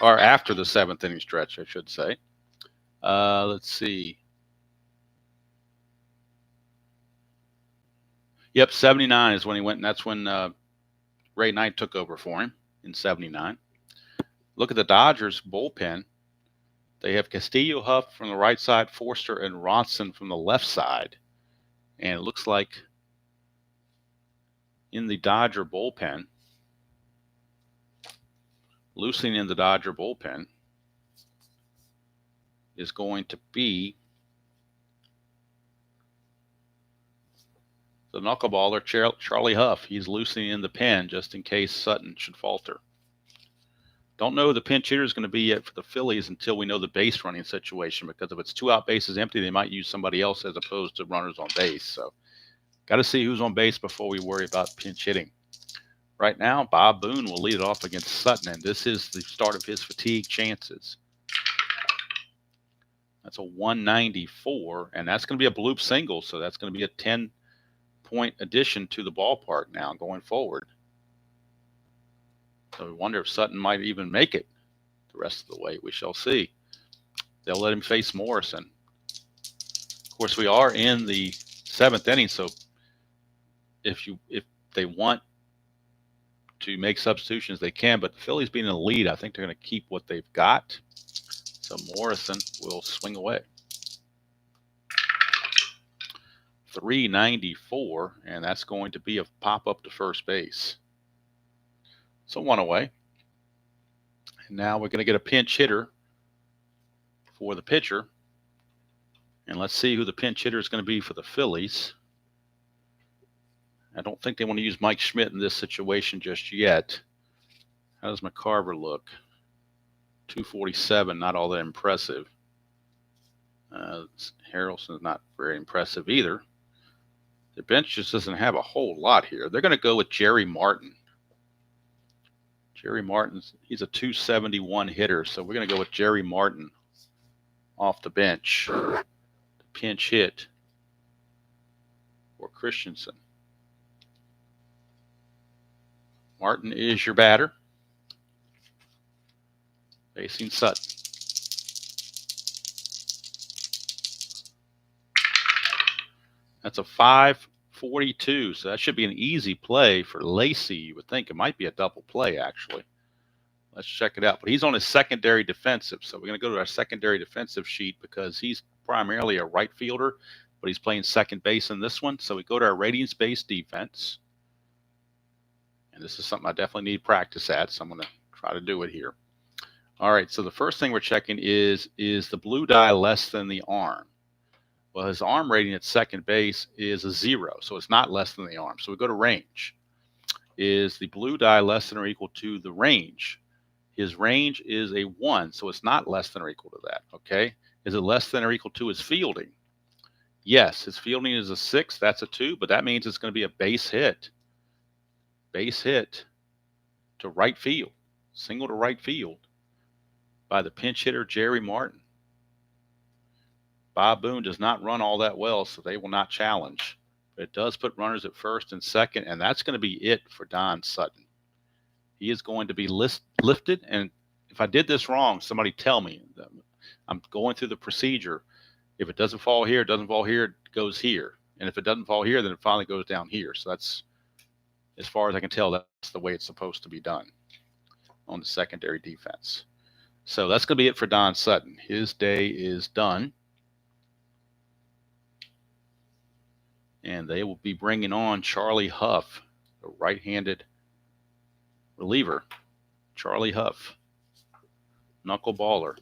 or after the 7th inning stretch, I should say. Let's see. Yep, 79 is when he went, and that's when Ray Knight took over for him in 79. Look at the Dodgers bullpen. They have Castillo, Huff from the right side, Forster and Ronson from the left side. And it looks like in the Dodger bullpen, loosening in the Dodger bullpen is going to be the knuckleballer Charlie Huff. He's loosening in the pen just in case Sutton should falter. Don't know who the pinch hitter is going to be yet for the Phillies until we know the base running situation, because if it's 2 out bases empty, they might use somebody else as opposed to runners on base. So got to see who's on base before we worry about pinch hitting. Right now, Bob Boone will lead it off against Sutton, and this is the start of his fatigue chances. That's a 194, and that's going to be a bloop single, so that's going to be a 10-point addition to the ballpark now going forward. So we wonder if Sutton might even make it the rest of the way. We shall see. They'll let him face Morrison. Of course, we are in the 7th inning, so if they want to make substitutions, they can. But the Phillies being in the lead, I think they're going to keep what they've got. So Morrison will swing away. 394, and that's going to be a pop-up to first base. So 1 away. And now we're going to get a pinch hitter for the pitcher. And let's see who the pinch hitter is going to be for the Phillies. I don't think they want to use Mike Schmidt in this situation just yet. How does McCarver look? 247, not all that impressive. Harrelson's not very impressive either. The bench just doesn't have a whole lot here. They're going to go with Jerry Martin. Jerry Martin's, he's a 271 hitter, so we're going to go with Jerry Martin off the bench. The pinch hit for Christenson. Martin is your batter, facing Sutton. That's a 542, so that should be an easy play for Lacey. You would think it might be a double play, actually. Let's check it out. But he's on his secondary defensive. So we're going to go to our secondary defensive sheet because he's primarily a right fielder, but he's playing second base in this one. So we go to our ratings-based defense. And this is something I definitely need practice at, so I'm going to try to do it here. All right, so the first thing we're checking is the blue die less than the arm? Well, his arm rating at second base is a 0, so it's not less than the arm. So we go to range. Is the blue die less than or equal to the range? His range is a 1, so it's not less than or equal to that, okay? Is it less than or equal to his fielding? Yes, his fielding is a 6, that's a 2, but that means it's going to be a base hit. Base hit to right field, single to right field by the pinch hitter, Jerry Martin. Bob Boone does not run all that well, so they will not challenge. But it does put runners at first and second, and that's going to be it for Don Sutton. He is going to be lifted, and if I did this wrong, somebody tell me. I'm going through the procedure. If it doesn't fall here, it doesn't fall here, it goes here. And if it doesn't fall here, then it finally goes down here. So that's, as far as I can tell, that's the way it's supposed to be done on the secondary defense. So that's going to be it for Don Sutton. His day is done. And they will be bringing on Charlie Huff, the right-handed reliever. Charlie Huff, knuckleballer.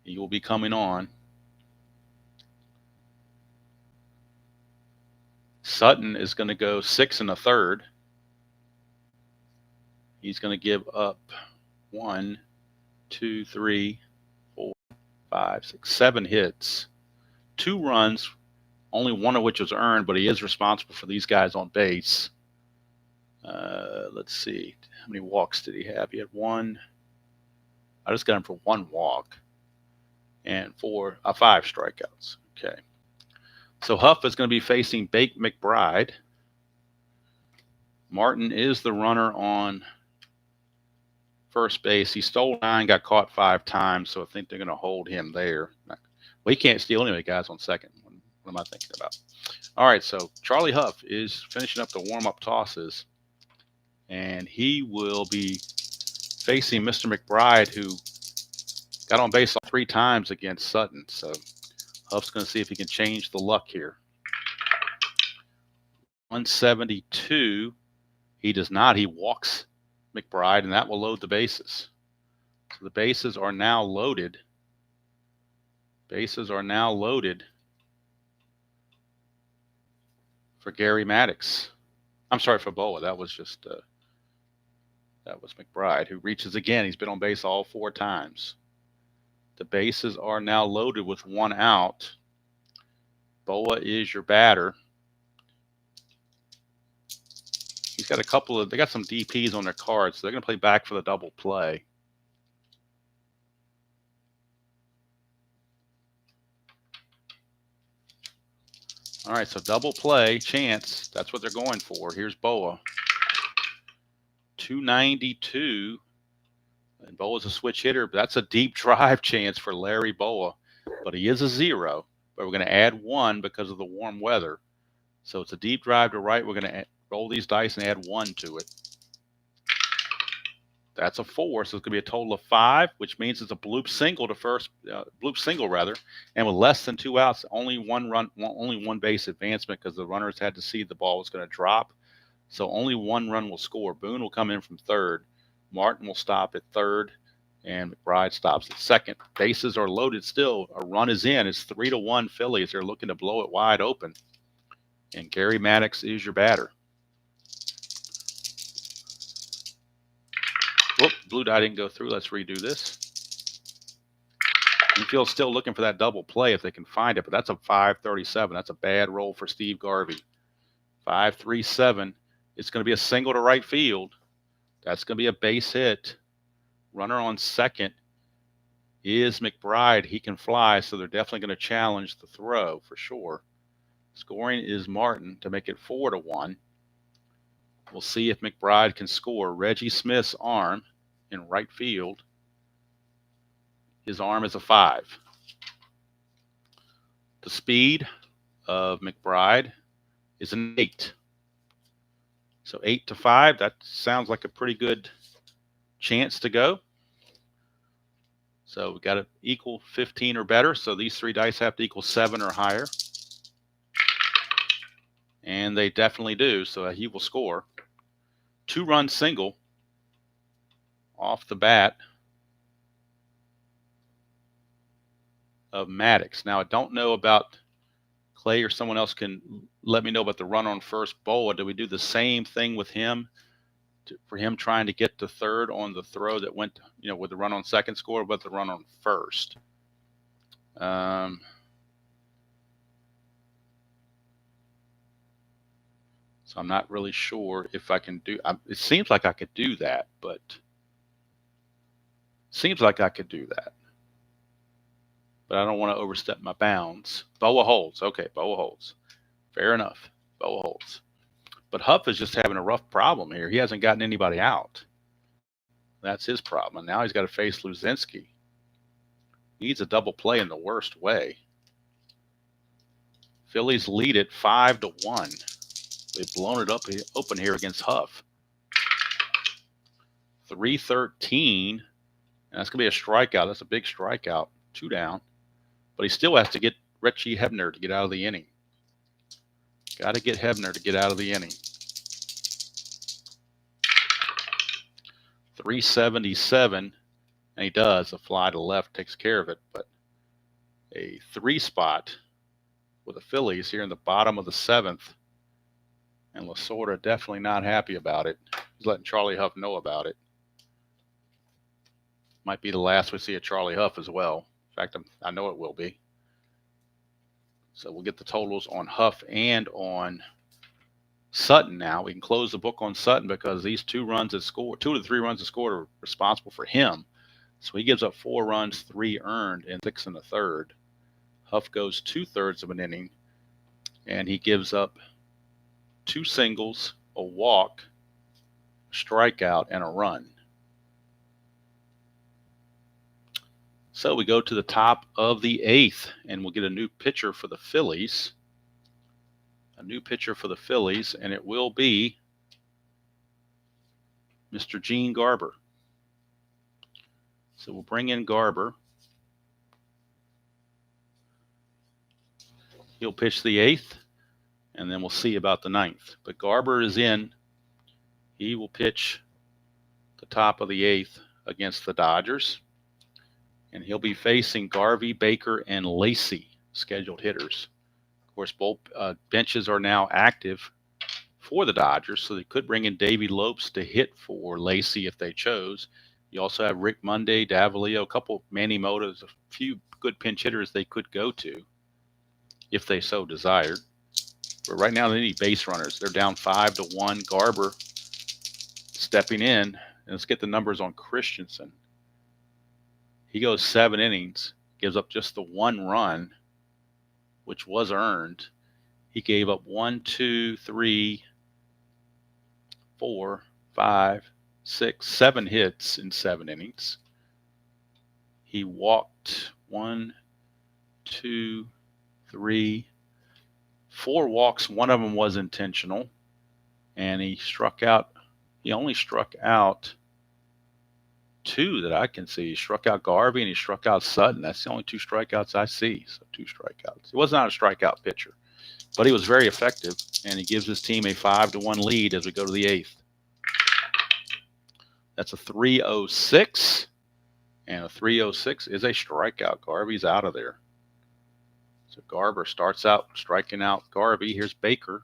He will be coming on. Sutton is going to go 6 1/3. He's going to give up 1, 2, 3, 4, 5, 6, 7 hits, 2 runs, only one of which was earned, but he is responsible for these guys on base. Let's see, how many walks did he have? He had 1. I just got him for 1 walk and 5 strikeouts. Okay. So Huff is going to be facing Bake McBride. Martin is the runner on first base. He stole 9, got caught 5 times, so I think they're going to hold him there. Well, he can't steal anyway, guys, on second. What am I thinking about? All right, so Charlie Huff is finishing up the warm-up tosses, and he will be facing Mr. McBride, who got on base 3 times against Sutton. So Huff's going to see if he can change the luck here. 172. He does not. He walks McBride, and that will load the bases. So the bases are now loaded. Bases are now loaded for Gary Maddox. I'm sorry, for Boa. That was just that was McBride, who reaches again. He's been on base all 4 times. The bases are now loaded with 1 out. Boa is your batter. He's got a couple of, they got some DPs on their cards, so they're going to play back for the double play. All right, so double play chance. That's what they're going for. Here's Boa. 292. And Boa's a switch hitter, but that's a deep drive chance for Larry Boa. But he is a 0. But we're going to add 1 because of the warm weather. So it's a deep drive to right. We're going to roll these dice and add 1 to it. That's a 4, so it's going to be a total of 5, which means it's a bloop single to first, bloop single rather, and with less than 2 outs, only 1 run, only 1 base advancement because the runners had to see the ball was going to drop. So only 1 run will score. Boone will come in from third. Martin will stop at third, and McBride stops at second. Bases are loaded still. A run is in. It's 3-1 Phillies. They're looking to blow it wide open. And Gary Maddox is your batter. Whoop, blue die didn't go through. Let's redo this. Infield's still looking for that double play if they can find it, but that's a 537. That's a bad roll for Steve Garvey. 537. It's going to be a single to right field. That's going to be a base hit. Runner on second is McBride. He can fly, so they're definitely going to challenge the throw for sure. Scoring is Martin to make it 4-1. We'll see if McBride can score. Reggie Smith's arm in right field. His arm is a 5. The speed of McBride is an 8. So 8-5, that sounds like a pretty good chance to go. So we got to equal 15 or better. So these 3 dice have to equal 7 or higher. And they definitely do. So he will score. 2-run single off the bat of Maddox. Now, I don't know about Clay, or someone else can let me know about the run on first. Boa, do we do the same thing with him for him trying to get to third on the throw that went, with the run on second score, or with the run on first? So I'm not really sure if I can do. It seems like I could do that, but But I don't want to overstep my bounds. Boa holds. Okay, Boa holds. Fair enough. Boa holds. But Huff is just having a rough problem here. He hasn't gotten anybody out. That's his problem. And now he's got to face Luzinski. Needs a double play in the worst way. Phillies lead it 5-1. They've blown it up open here against Huff. 3-13. And that's going to be a strikeout. That's a big strikeout. 2 down. But he still has to get Richie Hebner to get out of the inning. Got to get Hebner to get out of the inning. 377, and he does. A fly to left takes care of it, but a 3 spot with the Phillies here in the bottom of the 7th, and Lasorda definitely not happy about it. He's letting Charlie Huff know about it. Might be the last we see of Charlie Huff as well. In fact, I know it will be. So we'll get the totals on Huff and on Sutton now. We can close the book on Sutton because these 2 runs that scored, 2 to 3 runs that scored, are responsible for him. So he gives up 4 runs, 3 earned, and 6 in the third. Huff goes 2/3 of an inning, and he gives up 2 singles, a walk, a strikeout, and a run. So we go to the top of the 8th, and we'll get a new pitcher for the Phillies. A new pitcher for the Phillies, and it will be Mr. Gene Garber. So we'll bring in Garber. He'll pitch the 8th, and then we'll see about the 9th. But Garber is in. He will pitch the top of the 8th against the Dodgers. And he'll be facing Garvey, Baker, and Lacey, scheduled hitters. Of course, both benches are now active for the Dodgers, so they could bring in Davey Lopes to hit for Lacey if they chose. You also have Rick Monday, Davalillo, a couple Manny Motos, a few good pinch hitters they could go to if they so desired. But right now they need base runners. They're down 5-1. Garber stepping in. And let's get the numbers on Christenson. He goes 7 innings, gives up just the 1 run, which was earned. He gave up 1, 2, 3, 4, 5, 6, 7 hits in 7 innings. He walked 1, 2, 3, 4 walks. One of them was intentional, and he struck out. He only struck out 2 that I can see. He struck out Garvey and he struck out Sutton. That's the only 2 strikeouts I see. So 2 strikeouts. He was not a strikeout pitcher, but he was very effective, and he gives his team a 5-1 lead as we go to the 8th. That's a 306, and a 306 is a strikeout. Garvey's out of there. So Garber starts out striking out Garvey. Here's Baker.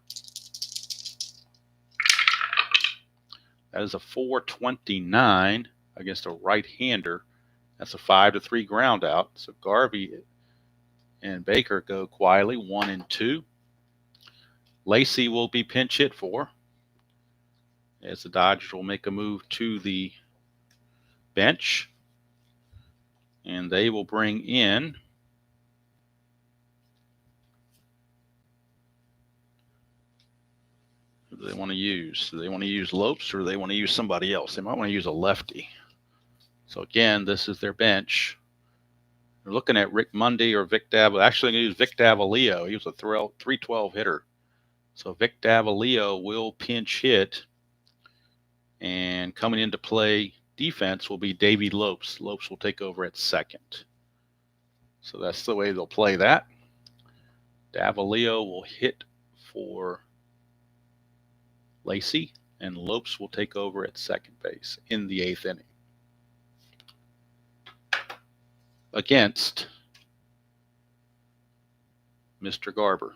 That is a 429 against a right-hander. That's a 5-3 ground out. So Garvey and Baker go quietly 1 and 2. Lacey will be pinch hit for, as the Dodgers will make a move to the bench, and they will bring in who do they want to use? Do they want to use Lopes, or do they want to use somebody else? They might want to use a lefty. So again, this is their bench. They're looking at Rick Monday or Vic Davalillo. Actually, going to use Vic Davalillo. He was a 312 hitter. So Vic Davalillo will pinch hit. And coming into play, defense will be Davey Lopes. Lopes will take over at second. So that's the way they'll play that. Davalillo will hit for Lacey, and Lopes will take over at second base in the 8th inning. Against Mr. Garber.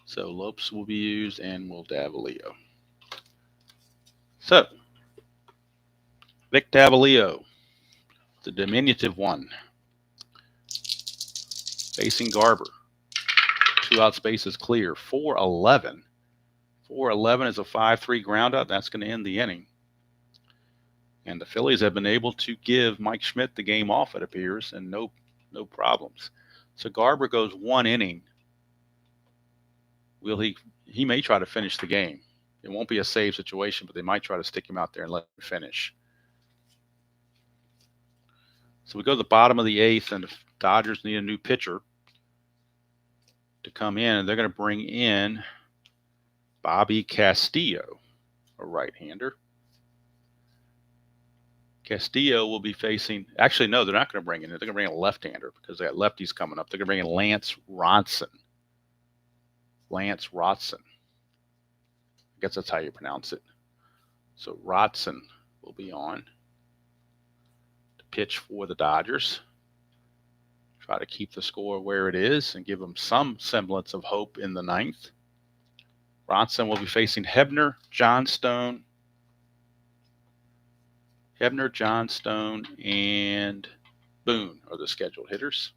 So Lopes will be used, and will Davalillo. So, Vic Davalillo, the diminutive one, facing Garber. 2 outs, bases clear. 4-11. 4-11 is a 5-3 groundout. That's going to end the inning. And the Phillies have been able to give Mike Schmidt the game off, it appears, and no problems. So Garber goes 1 inning. Will he may try to finish the game. It won't be a save situation, but they might try to stick him out there and let him finish. So we go to the bottom of the 8th, and the Dodgers need a new pitcher to come in, and they're going to bring in Bobby Castillo, a right-hander. Castillo will be facing, actually, no, they're not going to bring in, they're going to bring in a left-hander because they got lefties coming up. They're going to bring in Lance Ronson. Lance Rotson. I guess that's how you pronounce it. So Rotson will be on to pitch for the Dodgers. Try to keep the score where it is and give them some semblance of hope in the 9th. Ronson will be facing Hebner, Johnstone, and Boone are the scheduled hitters.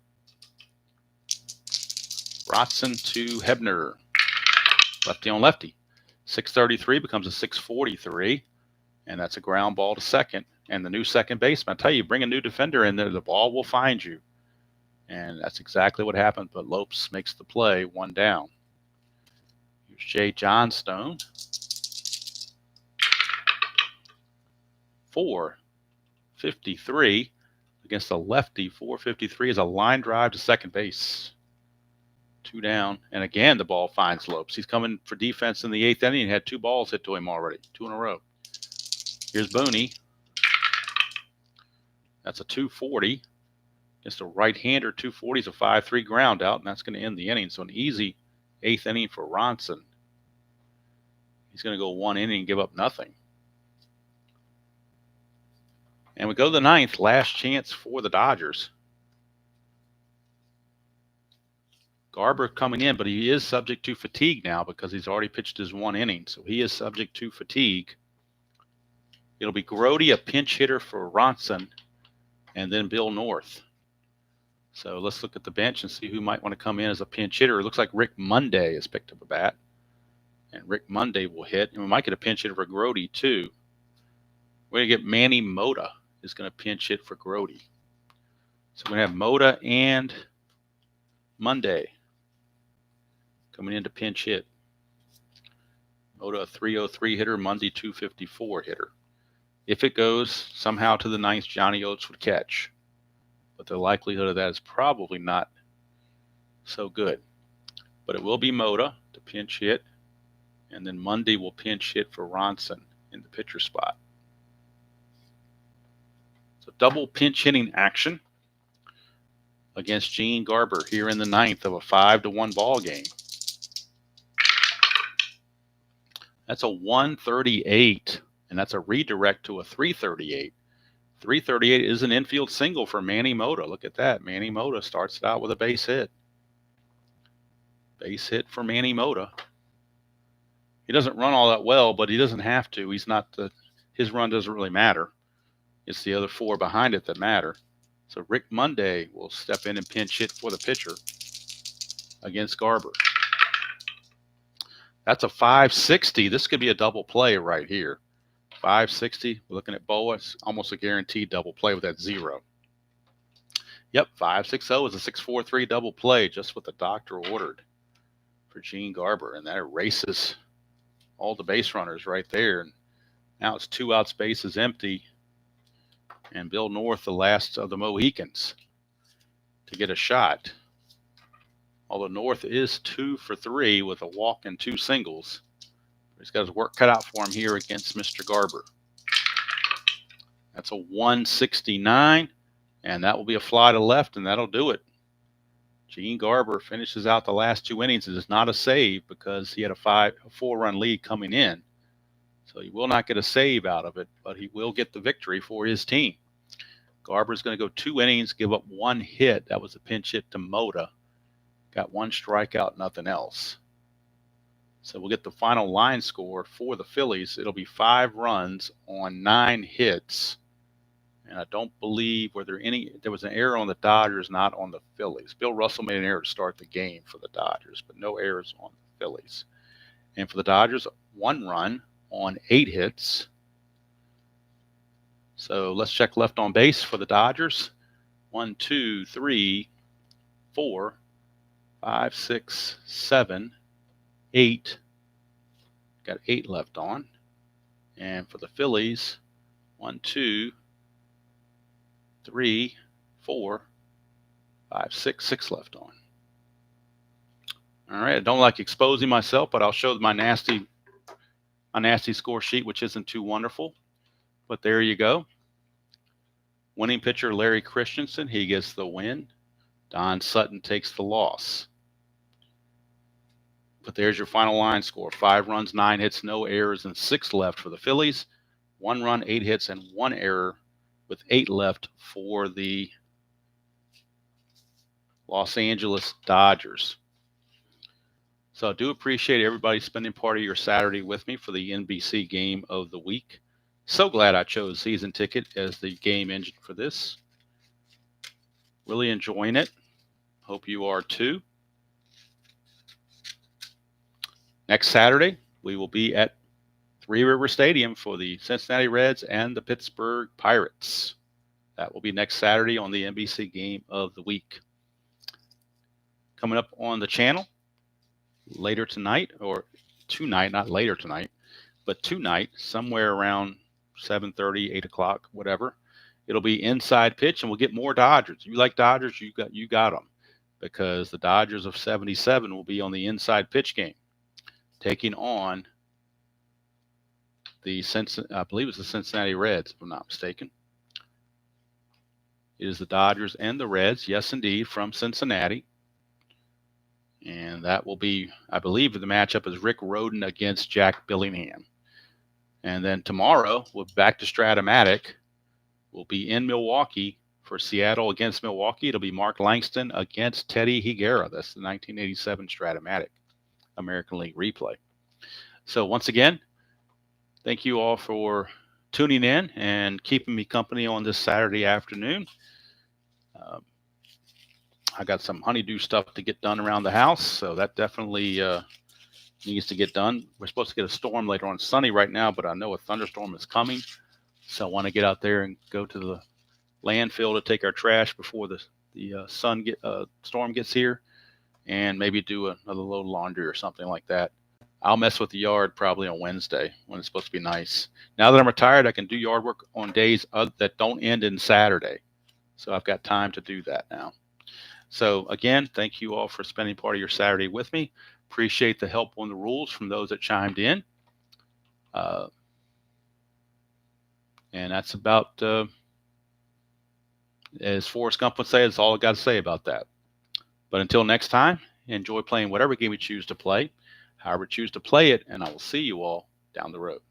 Rotson to Hebner. Lefty on lefty. 633 becomes a 643, and that's a ground ball to second. And the new second baseman, I tell you, bring a new defender in there, the ball will find you. And that's exactly what happened, but Lopes makes the play, 1 down. Here's Jay Johnstone. 453 against a lefty. 453 is a line drive to second base. 2 down. And again, the ball finds Lopes. He's coming for defense in the 8th inning and had 2 balls hit to him already. 2 in a row. Here's Booney. That's a 240. Against a right-hander, 240 is a 5-3 ground out, and that's going to end the inning. So an easy 8th inning for Ronson. He's going to go 1 inning and give up nothing. And we go to the 9th, last chance for the Dodgers. Garber coming in, but he is subject to fatigue now because he's already pitched his 1 inning. So he is subject to fatigue. It'll be Grody, a pinch hitter for Ronson, and then Bill North. So let's look at the bench and see who might want to come in as a pinch hitter. It looks like Rick Monday has picked up a bat. And Rick Monday will hit. And we might get a pinch hitter for Grody, too. We're going to get Manny Mota is going to pinch hit for Grody. So we're going to have Mota and Monday coming in to pinch hit. Mota, a 303 hitter. Monday, 254 hitter. If it goes somehow to the 9th, Johnny Oates would catch. But the likelihood of that is probably not so good. But it will be Mota to pinch hit. And then Monday will pinch hit for Ronson in the pitcher spot. So double pinch hitting action against Gene Garber here in the 9th of a 5-1 ball game. That's a 138, and that's a redirect to a 338. 338 is an infield single for Manny Mota. Look at that. Manny Mota starts it out with a base hit. Base hit for Manny Mota. He doesn't run all that well, but he doesn't have to. His run doesn't really matter. It's the other 4 behind it that matter. So Rick Monday will step in and pinch hit for the pitcher against Garber. That's a 560. This could be a double play right here. 560. We're looking at Boa. It's almost a guaranteed double play with that 0. Yep, 560 is a 643 double play, just what the doctor ordered for Gene Garber. And that erases all the base runners right there. And now it's 2 outs, bases empty. And Bill North, the last of the Mohicans, to get a shot. Although North is 2 for 3 with a walk and 2 singles. He's got his work cut out for him here against Mr. Garber. That's a 169, and that will be a fly to left, and that'll do it. Gene Garber finishes out the last 2 innings. It is not a save because he had a 4-run lead coming in. So he will not get a save out of it, but he will get the victory for his team. Garber's going to go 2 innings, give up 1 hit. That was a pinch hit to Mota. Got 1 strikeout, nothing else. So we'll get the final line score for the Phillies. It'll be 5 runs on 9 hits. And I don't believe there was an error on the Dodgers, not on the Phillies. Bill Russell made an error to start the game for the Dodgers, but no errors on the Phillies. And for the Dodgers, 1 run on 8 hits. So let's check left on base for the Dodgers. 1, 2, 3, 4, 5, 6, 7, 8. Got 8 left on. And for the Phillies, 1, 2, 3, 4, 5, 6 left on. All right, I don't like exposing myself, but I'll show my nasty score sheet, which isn't too wonderful. But there you go. Winning pitcher Larry Christenson, he gets the win. Don Sutton takes the loss. But there's your final line score. 5 runs, 9 hits, no errors, and 6 left for the Phillies. 1 run, 8 hits, and 1 error with 8 left for the Los Angeles Dodgers. So I do appreciate everybody spending part of your Saturday with me for the NBC game of the week. So glad I chose season ticket as the game engine for this. Really enjoying it. Hope you are too. Next Saturday, we will be at Three River Stadium for the Cincinnati Reds and the Pittsburgh Pirates. That will be next Saturday on the NBC game of the week. Coming up on the channel later tonight, or tonight, not later tonight, but tonight, somewhere around 7:30, 8 o'clock, whatever. It'll be Inside Pitch, and we'll get more Dodgers. You like Dodgers, you got them, because the Dodgers of 77 will be on the Inside Pitch game, taking on I believe it's the Cincinnati Reds, if I'm not mistaken. It is the Dodgers and the Reds, yes indeed, from Cincinnati. And that will be, I believe the matchup is Rick Rhoden against Jack Billingham. And then tomorrow, we're back to Stratomatic. We'll be in Milwaukee for Seattle against Milwaukee. It'll be Mark Langston against Teddy Higuera. That's the 1987 Stratomatic American League replay. So once again, thank you all for tuning in and keeping me company on this Saturday afternoon. I got some honeydew stuff to get done around the house, so that definitely needs to get done. We're supposed to get a storm later on. It's sunny right now, but I know a thunderstorm is coming. So I want to get out there and go to the landfill to take our trash before the storm gets here, and maybe do another load of laundry or something like that. I'll mess with the yard probably on Wednesday when it's supposed to be nice. Now that I'm retired, I can do yard work on days that don't end in Saturday. So I've got time to do that now. So again, thank you all for spending part of your Saturday with me. Appreciate the help on the rules from those that chimed in. And that's about, as Forrest Gump would say, that's all I got to say about that. But until next time, enjoy playing whatever game you choose to play, however you choose to play it, and I will see you all down the road.